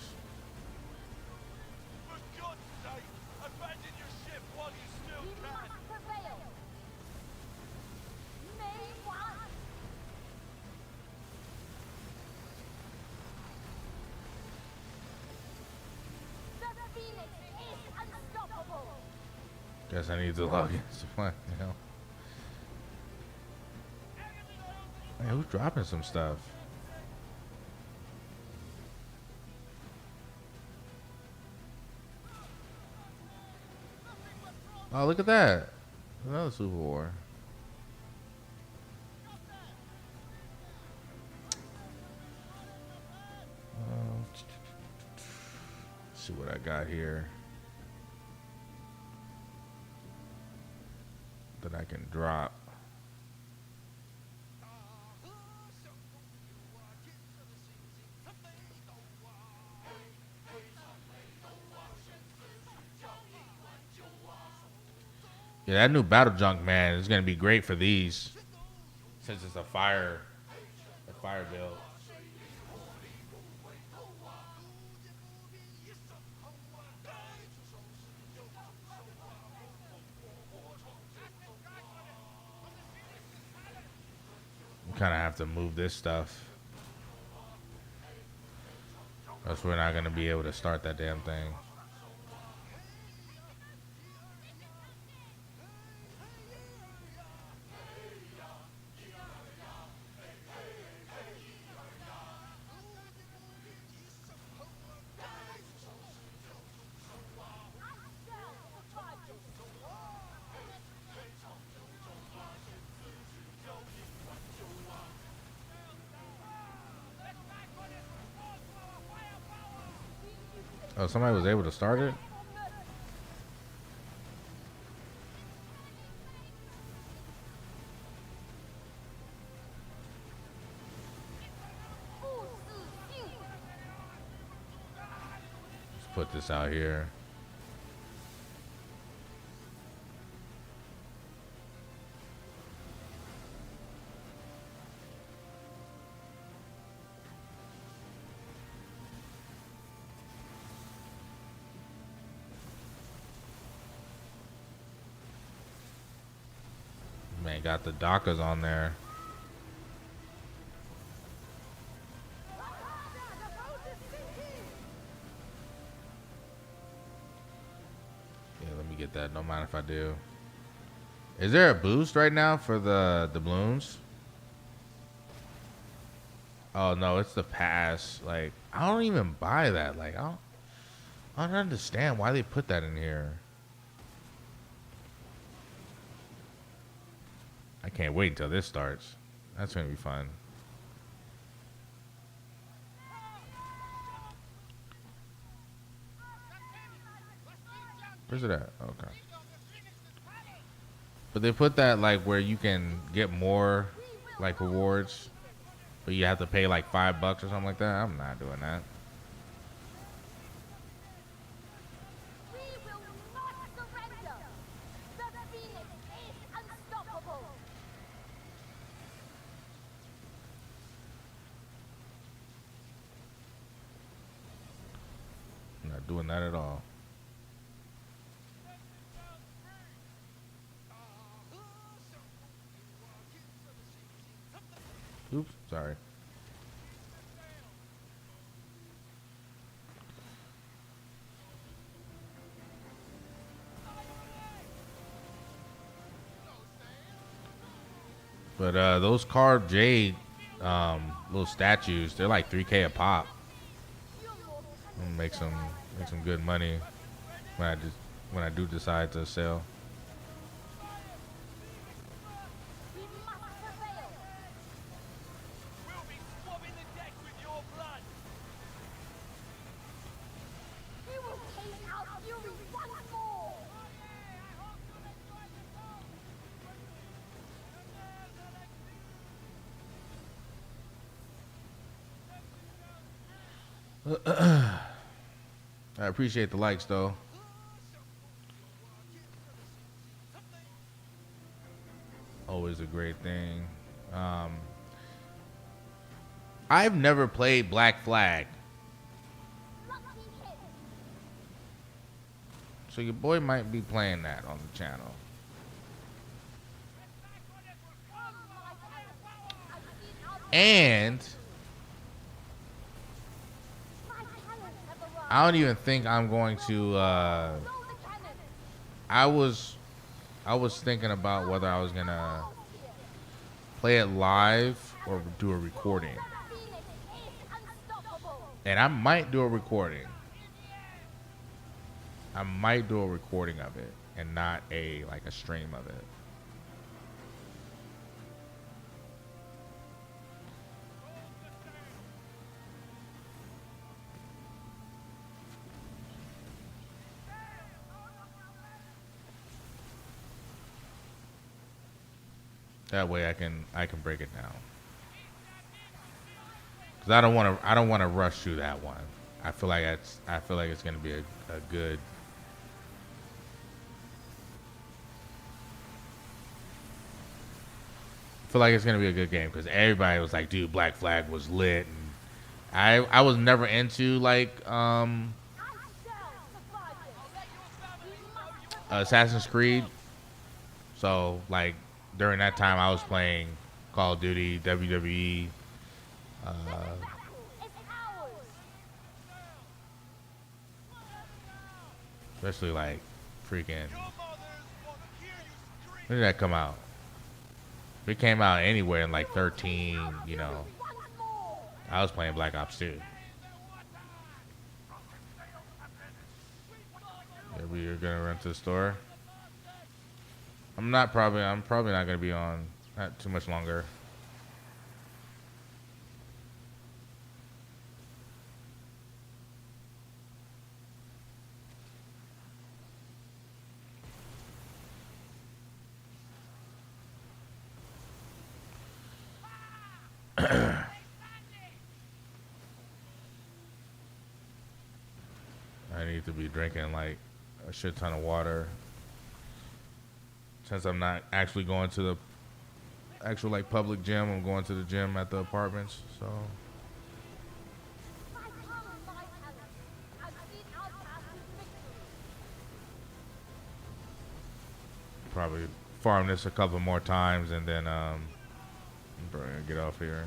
For God's sake, abandon your ship while you still can. Guess I need to log in. What the hell? Man, who's dropping some stuff? Oh, look at that. Another Super War. Let's see what I got here that I can drop. Yeah, that new battle junk, man, is gonna be great for these, since it's a fire build. We kind of have to move this stuff. Else we're not gonna be able to start that damn thing. Oh, somebody was able to start it? Let's put this out here. Man, got the Dakas on there. Yeah, let me get that. Don't mind if I do. Is there a boost right now for the doubloons? Oh no, it's the pass. Like, I don't even buy that. Like, I don't understand why they put that in here. I can't wait until this starts. That's gonna be fun. Where's it at? Okay. But they put that like where you can get more like rewards, but you have to pay like $5 or something like that. I'm not doing that. We will not surrender. The Phoenix is unstoppable. I'm not doing that at all. Oops, sorry. But those carved jade little statues, they're like 3K a pop. Make some good money when I do decide to sell. We must prevail. We'll be swabbing the deck with your blood. We will take out Fury once more. I appreciate the likes though. Always a great thing. I've never played Black Flag, Lucky hit. so your boy might be playing that on the channel. And My cannons have arrived. I don't even think I'm going to. Roll the cannon. I was thinking about whether I was gonna play it live or do a recording, The Phoenix is unstoppable. and I might do a recording. I might do a recording of it and not a like a stream of it. That way I can break it down. Cause I don't want to rush through that one. I feel like it's gonna be a good. I feel like it's gonna be a good game because everybody was like, dude, Black Flag was lit, and I was never into like Assassin's Creed. So like during that time I was playing Call of Duty, WWE, especially like freaking. When did that come out? If it came out anywhere in like 13, you know, I was playing Black Ops 2. Maybe you're gonna run to the store. I'm probably not gonna be on not too much longer. I need to be drinking like a shit ton of water. Since I'm not actually going to the actual like public gym, I'm going to the gym at the apartments. So probably farm this a couple more times and then I'm probably gonna get off here.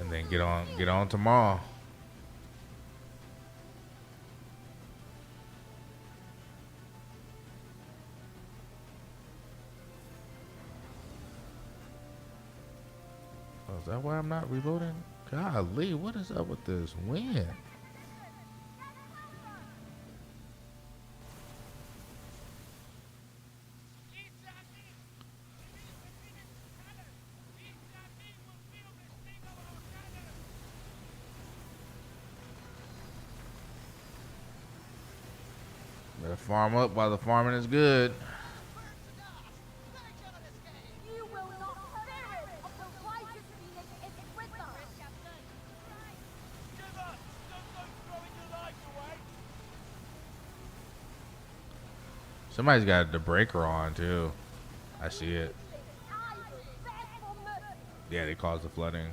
And then get on tomorrow. Oh, is that why I'm not reloading? Golly, what is up with this wind? Better farm up while the farming is good. You will not spirit of the righteous Phoenix is with us. Give up! Don't go throwing your lives away! Somebody's got the breaker on too. I see it. I will beg for mercy. Yeah, they caused the flooding.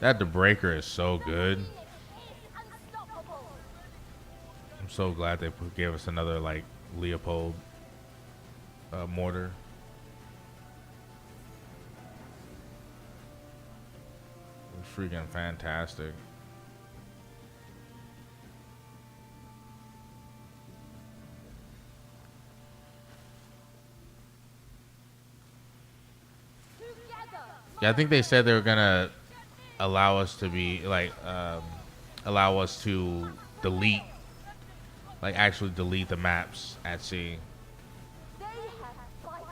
That debreaker is so good. Phoenix is unstoppable. I'm so glad they gave us another like Leopold mortar. It was freaking fantastic. Together. Yeah, I think they said they were gonna allow us to be like allow us to delete, like actually delete the maps at sea. They have fight.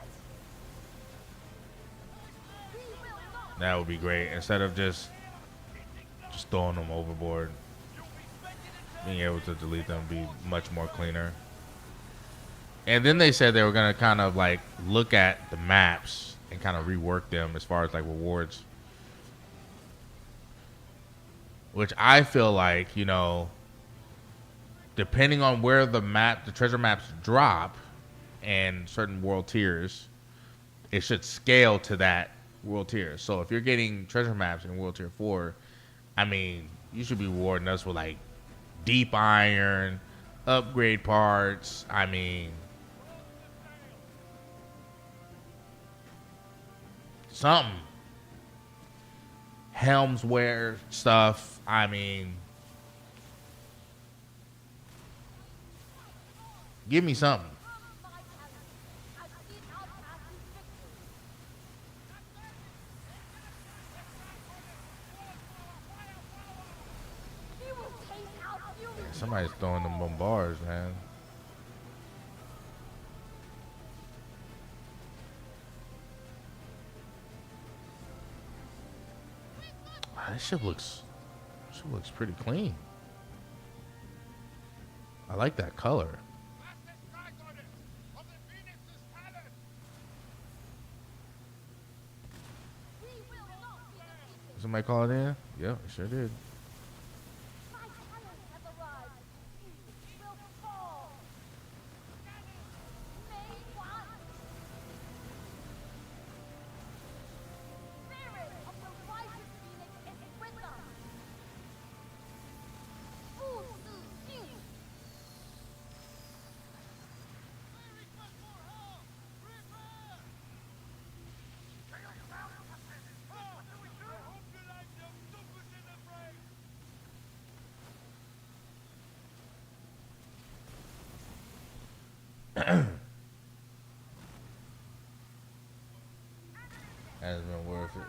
We will not. That would be great instead of just throwing them overboard. Being able to delete them would be much more cleaner. And then they said they were gonna kind of like look at the maps and kind of rework them as far as like rewards. Which I feel like, you know, depending on where the treasure maps drop and certain world tiers, it should scale to that world tier. So if you're getting treasure maps in world tier 4, I mean, you should be rewarding us with like deep iron, upgrade parts. I mean, something. Helmswear stuff. I mean, give me something. My talent has seen our path to victory. Somebody's throwing them bombars, man. Wow, this shit looks pretty clean. I like that color. We will not be defeated. Somebody call it in? Yep, it sure did. My talent has arrived. You will fall. May one. Spirit of the righteous phoenix is with us. Food you. Has been worth it.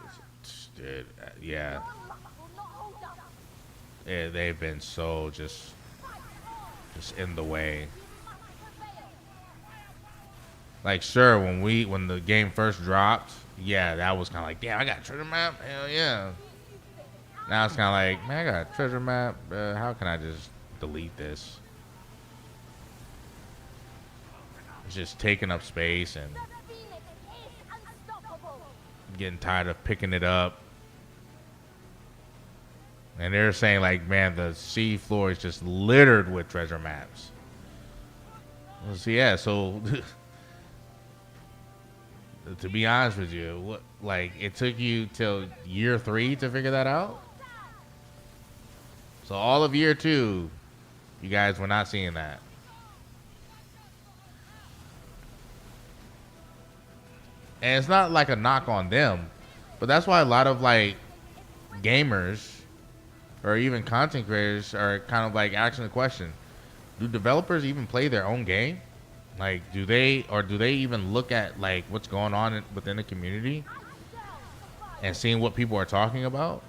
Dude, yeah. Your luck will not hold up. Yeah, they've been so just in the way. You must prevail. Like, sure, when the game first dropped, yeah, that was kind of like, damn, I got a treasure map. Hell yeah. Now it's kind of like, man, I got a treasure map. How can I just delete this? It's just taking up space and The phoenix is unstoppable. getting tired of picking it up. And they're saying like, man, the sea floor is just littered with treasure maps. Well, so yeah, so to be honest with you, what like it took you till year 3 to figure that out? So all of year 2, you guys were not seeing that. And it's not like a knock on them, but that's why a lot of like gamers or even content creators are kind of like asking the question, do developers even play their own game? Like, do they even look at like what's going on within the community and seeing what people are talking about?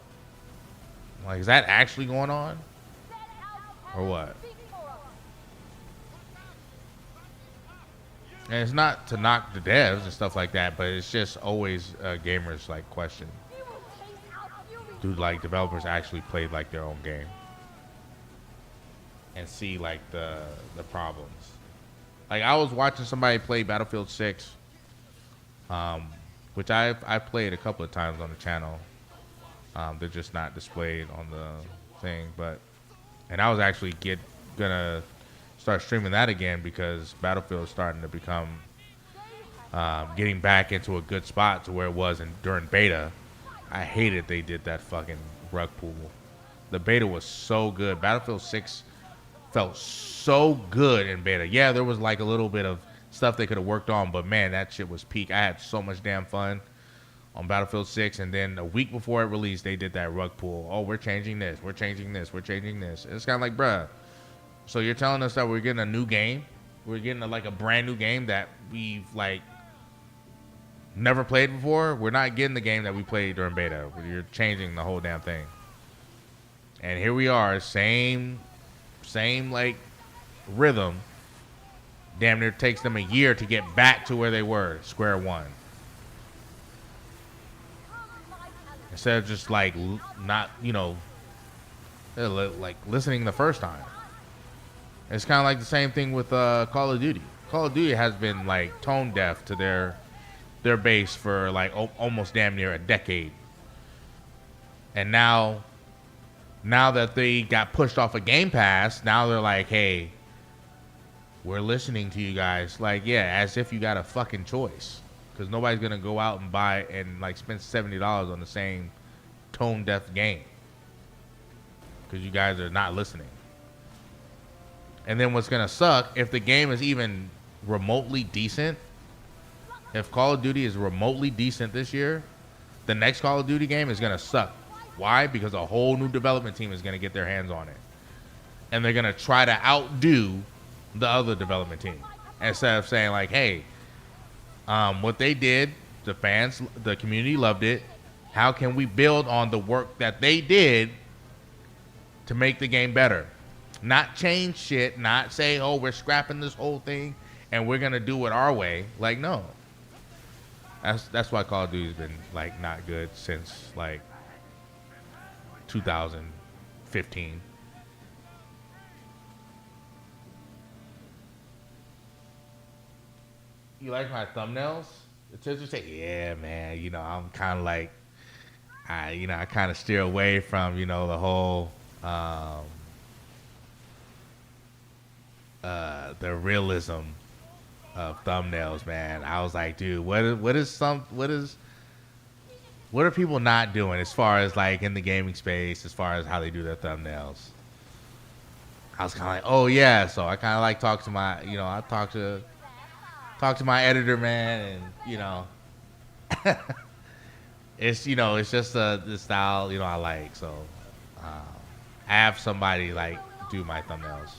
Like, is that actually going on or what? And it's not to knock the devs and stuff like that, but it's just always gamers like question. Do like developers actually play like their own game and see like the problems? Like I was watching somebody play Battlefield 6, which I played a couple of times on the channel. They're just not displayed on the thing, and I was actually gonna start streaming that again because Battlefield is starting to become getting back into a good spot to where it was during beta. I hated they did that fucking rug pull. The beta was so good. Battlefield 6 felt so good in beta. Yeah, there was like a little bit of stuff they could have worked on, but man, that shit was peak. I had so much damn fun on Battlefield 6, and then a week before it released, they did that rug pull. Oh, we're changing this, we're changing this, we're changing this. It's kind of like, bruh, so you're telling us that we're getting a new game? We're getting like a brand new game that we've like never played before? We're not getting the game that we played during beta. You're changing the whole damn thing. And here we are, same like rhythm. Damn near takes them a year to get back to where they were, square one. Instead of just like not, like listening the first time. It's kind of like the same thing with Call of Duty. Call of Duty has been like tone deaf to their base for like almost damn near a decade. And now that they got pushed off of Game Pass, now they're like, hey, we're listening to you guys. Like, yeah, as if you got a fucking choice. Because nobody's going to go out and buy and like spend $70 on the same tone deaf game. Because you guys are not listening. And then what's going to suck, if the game is even remotely decent, if Call of Duty is remotely decent this year, the next Call of Duty game is going to suck. Why? Because a whole new development team is going to get their hands on it. And they're going to try to outdo the other development team. Instead of saying like, hey, what they did, the fans, the community loved it. How can we build on the work that they did to make the game better? not change shit, not say, oh, we're scrapping this whole thing and we're gonna do it our way. Like, no. That's why Call of Duty's been like not good since like 2015. You like my thumbnails? The teacher say, yeah, man. You know, I'm kind of like, I kind of steer away from, the whole, the realism of thumbnails, man. I was like, dude, what are people not doing as far as like in the gaming space, as far as how they do their thumbnails? I was kind of like, oh yeah. So I kind of like talk to my, I talk to my editor, man, and it's just the style, I like. So I have somebody like do my thumbnails.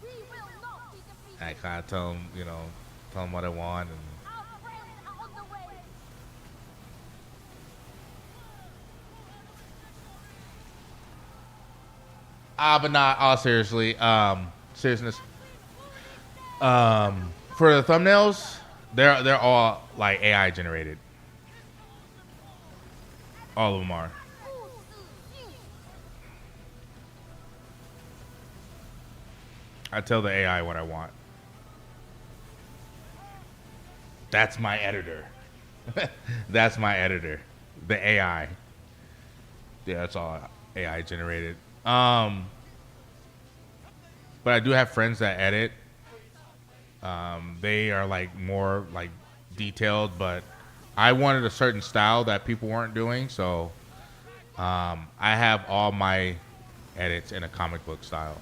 We will not be defeated. I kind of tell them what I want, and Our friends are on the way. but not all seriously. Seriousness. For the thumbnails, they're all like AI generated. All of them are. I tell the AI what I want. That's my editor. That's my editor. The AI. Yeah, that's all AI generated. But I do have friends that edit. They are like more like detailed, but I wanted a certain style that people weren't doing, so I have all my edits in a comic book style.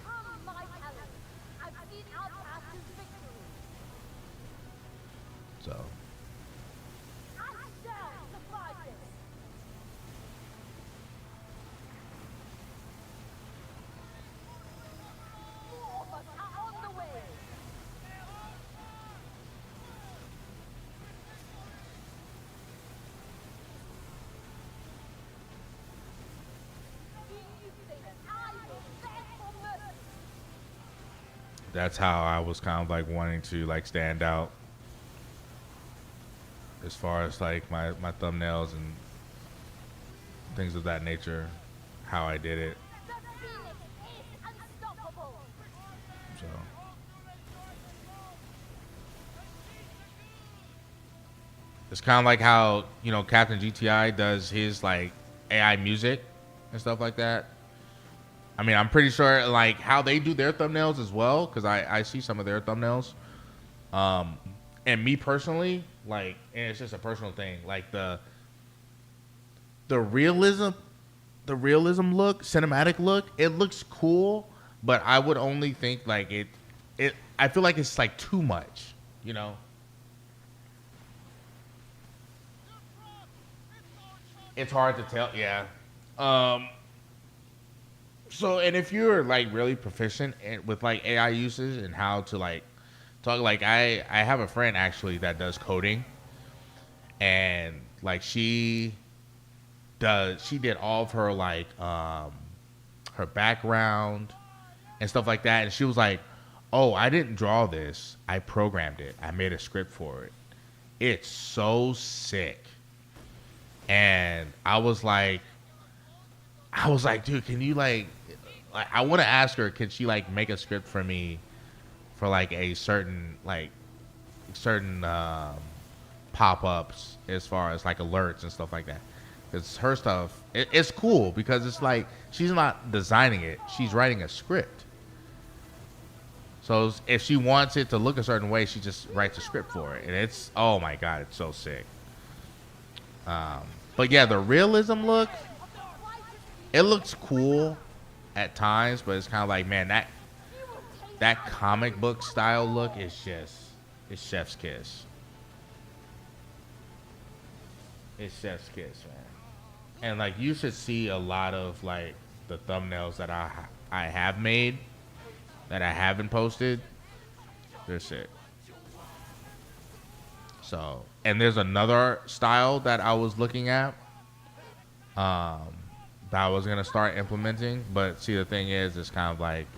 Come, my talent. I've seen our path to victory. So I shall survive this. More of us are on the way. You say that I will beg for mercy. that's how I was kind of like wanting to like stand out as far as like my thumbnails and things of that nature, how I did it. The Phoenix is unstoppable. So it's kind of like how Captain GTI does his like AI music and stuff like that. I mean, I'm pretty sure like how they do their thumbnails as well, because I see some of their thumbnails. And me personally, like, and it's just a personal thing, like the realism look, cinematic look, it looks cool, but I would only think like it I feel like it's like too much, It's hard to tell, yeah. So, and if you're like really proficient with like AI uses and how to like talk, like I have a friend actually that does coding, and like she did all of her like her background and stuff like that, and she was like, oh, I didn't draw this, I programmed it, I made a script for it. It's so sick. And I was like, dude, can you like I want to ask her, can she like make a script for me for like a certain pop-ups as far as like alerts and stuff like that. Because her stuff, it's cool because it's like she's not designing it, she's writing a script. So if she wants it to look a certain way, she just writes a script for it, and it's, oh my god, it's so sick. But yeah, the realism look, it looks cool at times, but it's kind of like, man, that comic book style look is it's chef's kiss. It's chef's kiss, man. And like, you should see a lot of like the thumbnails that I have made that I haven't posted. They're sick. So, and there's another style that I was looking at, that I was gonna start implementing. But see, the thing is, it's kind of like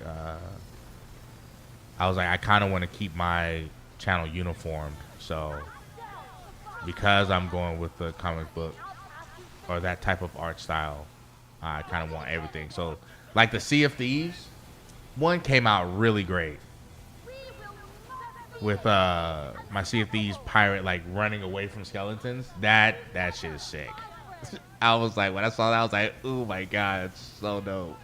I was like, I kind of want to keep my channel uniformed. So, because I'm going with the comic book or that type of art style, I kind of want everything. So, like the Sea of Thieves one came out really great with my Sea of Thieves pirate like running away from skeletons. That shit is sick. I was like, when I saw that, I was like, oh my god, it's so dope.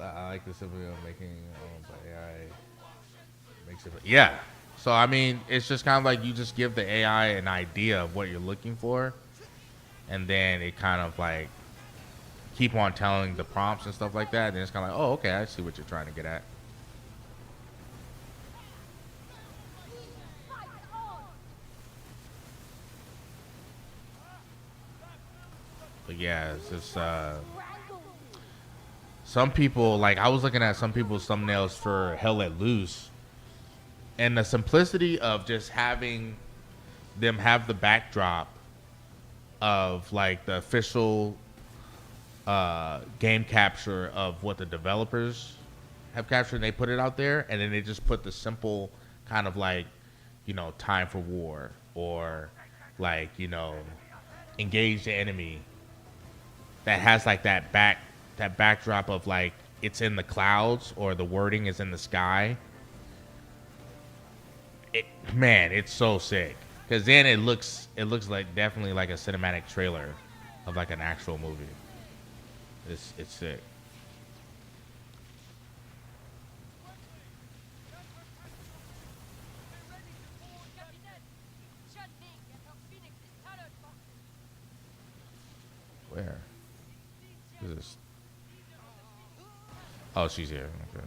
I like the simple of making by AI makes it. Yeah. So I mean, it's just kind of like you just give the AI an idea of what you're looking for, and then it kind of like keep on telling the prompts and stuff like that. And it's kind of like, oh, okay, I see what you're trying to get at. But yeah, it's just some people, like I was looking at some people's thumbnails for Hell Let Loose, and the simplicity of just having them have the backdrop of like the official game capture of what the developers have captured, and they put it out there, and then they just put the simple kind of like, you know, time for war, or like, you know, engage the enemy, that has like that backdrop of like it's in the clouds or the wording is in the sky. Man, it's so sick, because then it looks like definitely like a cinematic trailer of like an actual movie. It's sick. Where is this? Oh, she's here. Okay.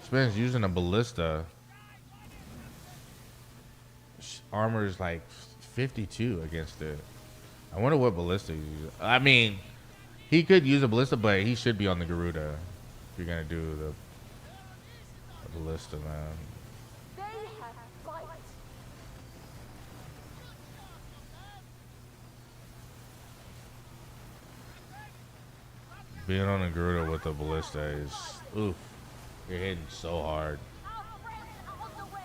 Spence using a ballista. Armor is like 52 against it. I wonder what ballista he uses. I mean, he could use a ballista, but he should be on the Garuda if you're gonna do the ballista, man. They have fight. Being on a Garuda with a ballista is oof. You're hitting so hard. Our friends are on the way.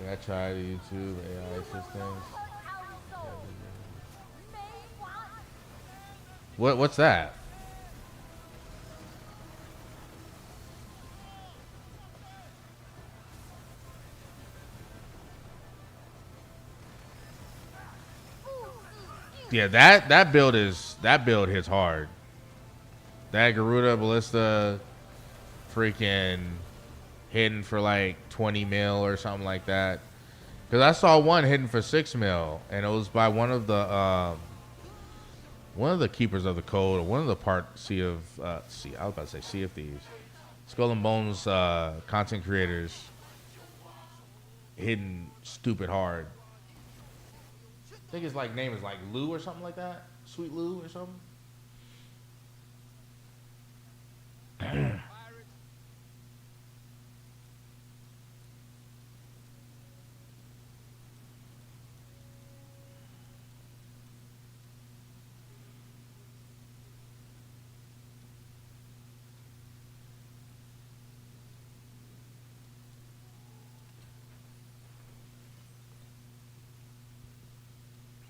Like I tried YouTube AI systems. What's that? Yeah, that build hits hard. That Garuda ballista freaking hitting for like 20 mil or something like that. Because I saw one hitting for 6 mil, and it was by one of the keepers of the code, or one of the Sea of Thieves, Skull and Bones content creators, hitting stupid hard. I think his like name is like Lou or something like that, Sweet Lou or something.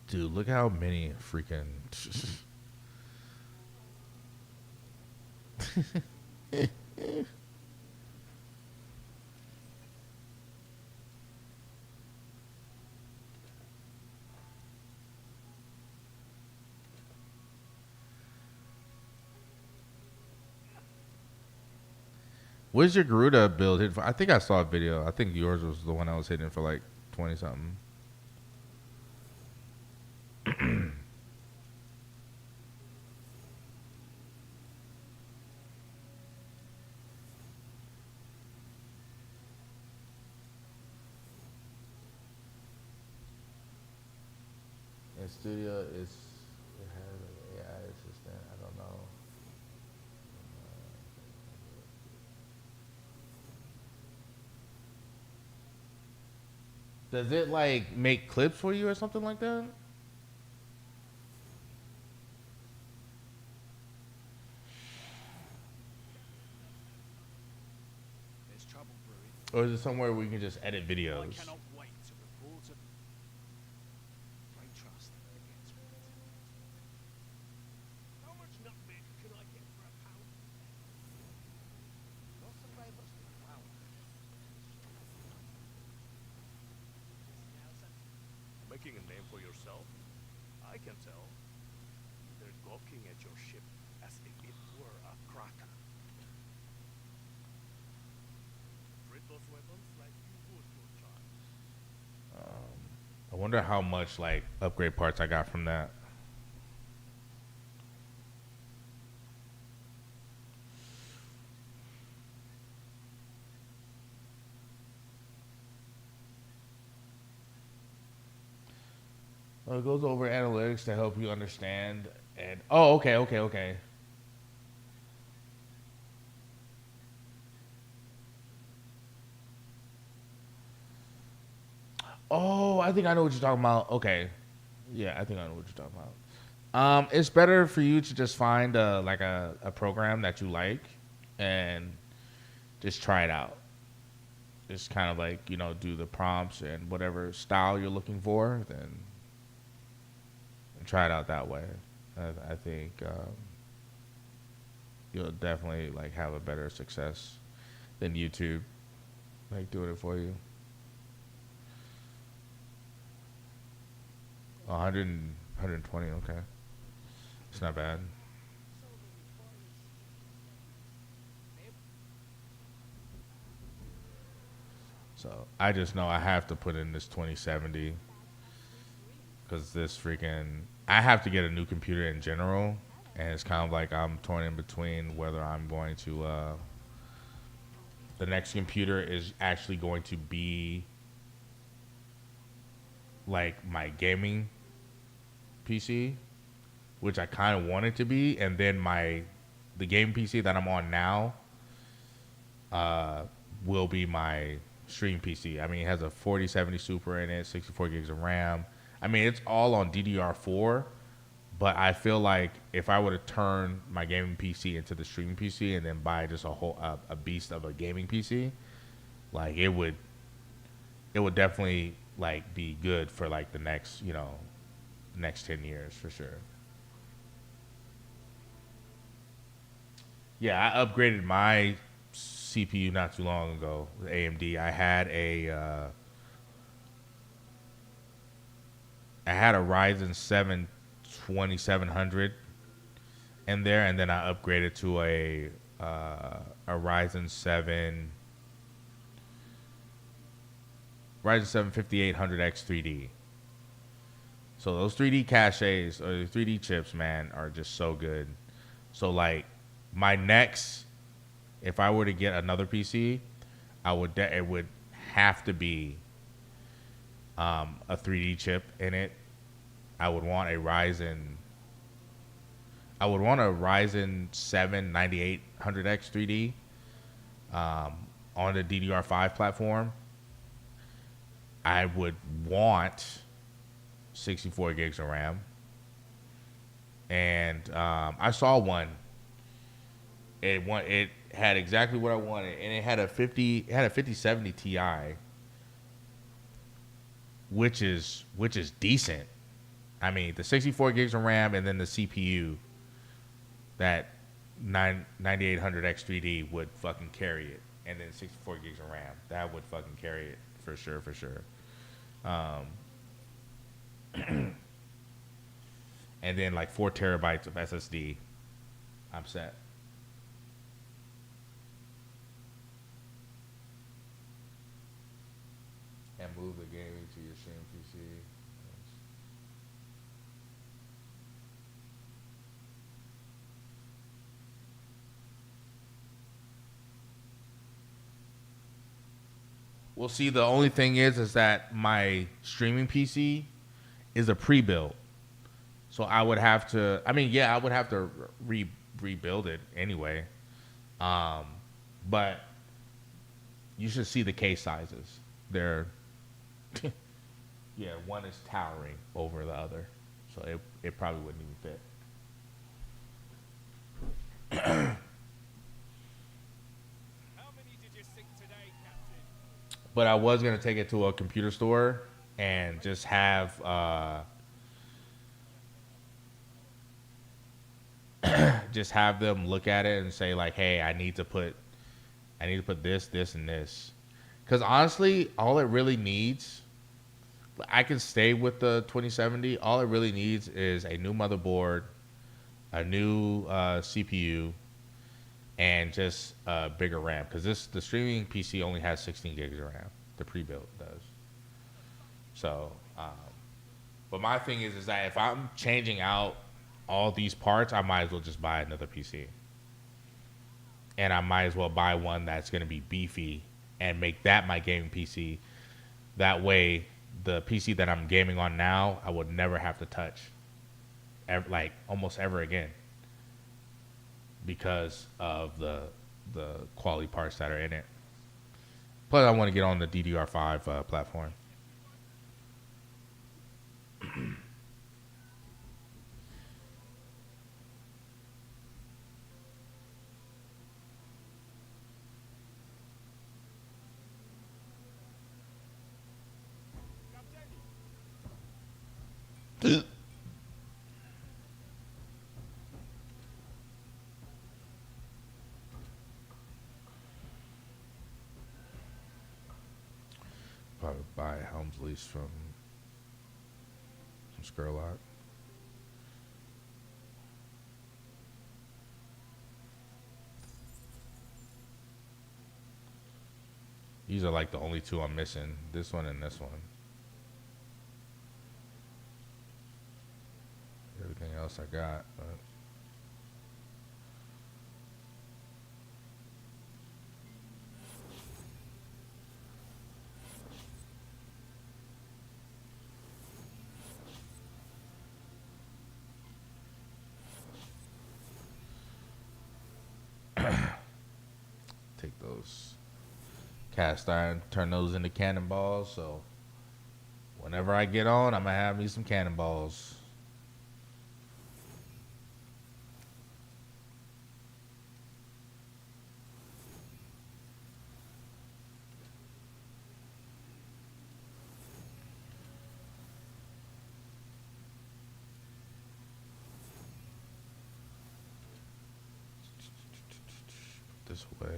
Dude, look how many freaking. What's your Garuda build hit for? I think I saw a video. I think yours was the one I was hitting for like 20 something. And studio it has an AI assistant. I don't know. Does it like make clips for you or something like that? There's trouble brewing. Or is it somewhere where you can just edit I videos? cannot wait to report it. Great trust begets with it. How much nutmeg can I get for a pound? No survivors to wow. Making a name for yourself? I can tell. They're gawking at your ship as if it were a cracker. Treat those weapons like you would your child. I wonder how much like upgrade parts I got from that. It goes over analytics to help you understand. And oh, okay. Oh, I think I know what you're talking about. Okay, yeah, I think I know what you're talking about. It's better for you to just find like a program that you like and just try it out. Just kind of like do the prompts and whatever style you're looking for, then try it out that way. I think you'll definitely like have a better success than YouTube like doing it for you. 100, 120, okay. It's not bad. So I just know I have to put in this 2070 because this freaking I have to get a new computer in general, and it's kind of like I'm torn in between whether I'm going to the next computer is actually going to be like my gaming PC, which I kind of want it to be, and then the game PC that I'm on now will be my stream PC. I mean, it has a 4070 Super in it, 64 gigs of RAM. I mean, it's all on DDR4, but I feel like if I were to turn my gaming PC into the streaming PC and then buy just a beast of a gaming PC, like it would definitely like be good for like the next next 10 years for sure. Yeah, I upgraded my CPU not too long ago with AMD. I had a Ryzen 7 2700 in there, and then I upgraded to a Ryzen 7 5800X 3D. So those 3D caches or 3D chips, man, are just so good. So like my next, if I were to get another PC, it would have to be a 3D chip in it. I would want a Ryzen 7 9800X 3D on the DDR5 platform. I would want 64 gigs of RAM. And I saw one. It had exactly what I wanted, and it had a 5070 Ti, which is decent. I mean, the 64 gigs of RAM and then the CPU, that 9800X 3D would fucking carry it, and then 64 gigs of RAM, that would fucking carry it for sure. And then like 4 terabytes of SSD, I'm set. And move the gaming to your stream PC. Well, see, the only thing is that my streaming PC is a pre-built. So I would have to. I mean, yeah, I would have to rebuild it anyway. But you should see the case sizes. They're yeah, one is towering over the other, so it probably wouldn't even fit. How many did you sink today, Captain? But I was gonna take it to a computer store and just have just have them look at it and say like, hey, I need to put this, this, and this. Because honestly, all it really needs, I can stay with the 2070. All it really needs is a new motherboard, a new CPU, and just a bigger RAM. Because the streaming PC only has 16 gigs of RAM. The pre-built does. So, but my thing is that if I'm changing out all these parts, I might as well just buy another PC. And I might as well buy one that's going to be beefy and make that my gaming PC. That way, the PC that I'm gaming on now, I would never have to touch, like almost ever again, because of the quality parts that are in it. Plus, I want to get on the DDR5 platform. Probably buy Helmsley's from Skurlock. These are like the only two I'm missing. This one and this one. Everything else I got, but take those cast iron, turn those into cannonballs. So whenever I get on, I'm gonna have me some cannonballs. This way.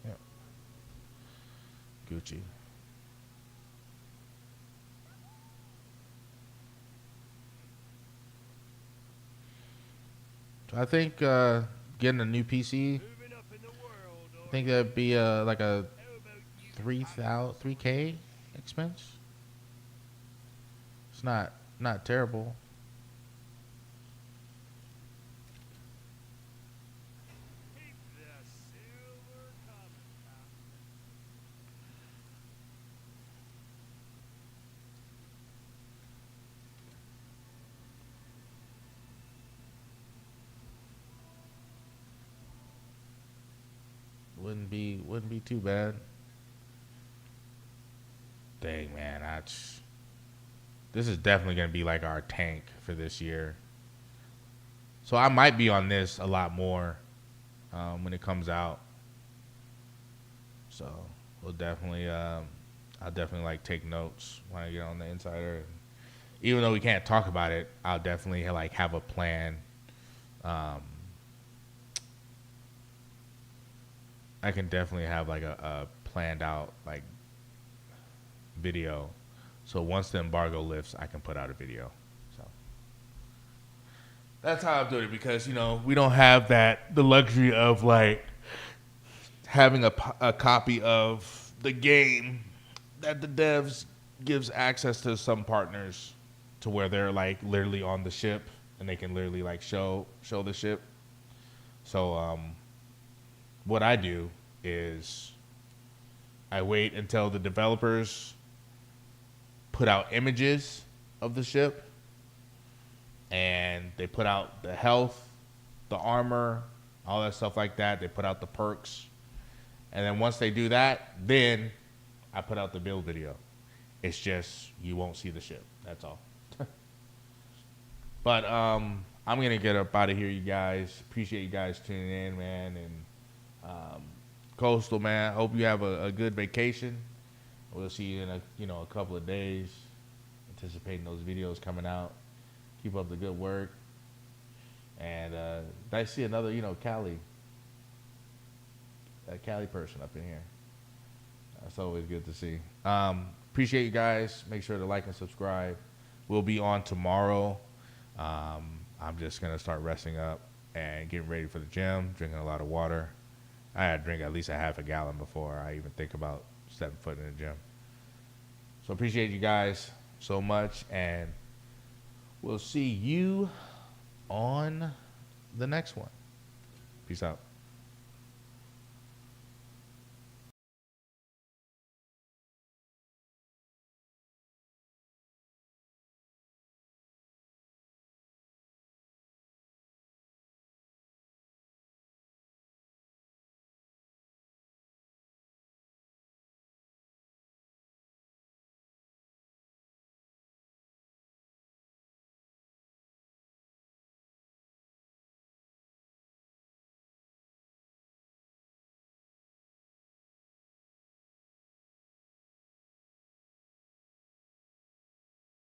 Yep. Gucci. So I think getting a new PC, Moving up in the world, I or think that'd be like a how about you? 3K expense. It's not terrible. Keep the silver coming, Captain. Wouldn't be too bad. Dang man, this is definitely gonna be like our tank for this year. So I might be on this a lot more when it comes out. So we'll definitely, I'll definitely like take notes when I get on the Insider. Even though we can't talk about it, I'll definitely like have a plan. I can definitely have like a planned out like video. So once the embargo lifts, I can put out a video. So that's how I'm doing it, because we don't have the luxury of like having a copy of the game that the devs gives access to some partners to where they're like literally on the ship and they can literally like show the ship. So what I do is I wait until the developers put out images of the ship, and they put out the health, the armor, all that stuff like that. They put out the perks. And then once they do that, then I put out the build video. It's just you won't see the ship. That's all. But I'm gonna get up out of here, you guys. Appreciate you guys tuning in, man. And Coastal, man, hope you have a good vacation. We'll see you in a couple of days. Anticipating those videos coming out. Keep up the good work. And I see another, Cali person up in here. That's always good to see. Appreciate you guys. Make sure to like and subscribe. We'll be on tomorrow. I'm just going to start resting up and getting ready for the gym, drinking a lot of water. I had to drink at least a half a gallon before I even think about stepping foot in the gym. So appreciate you guys so much, and we'll see you on the next one. Peace out.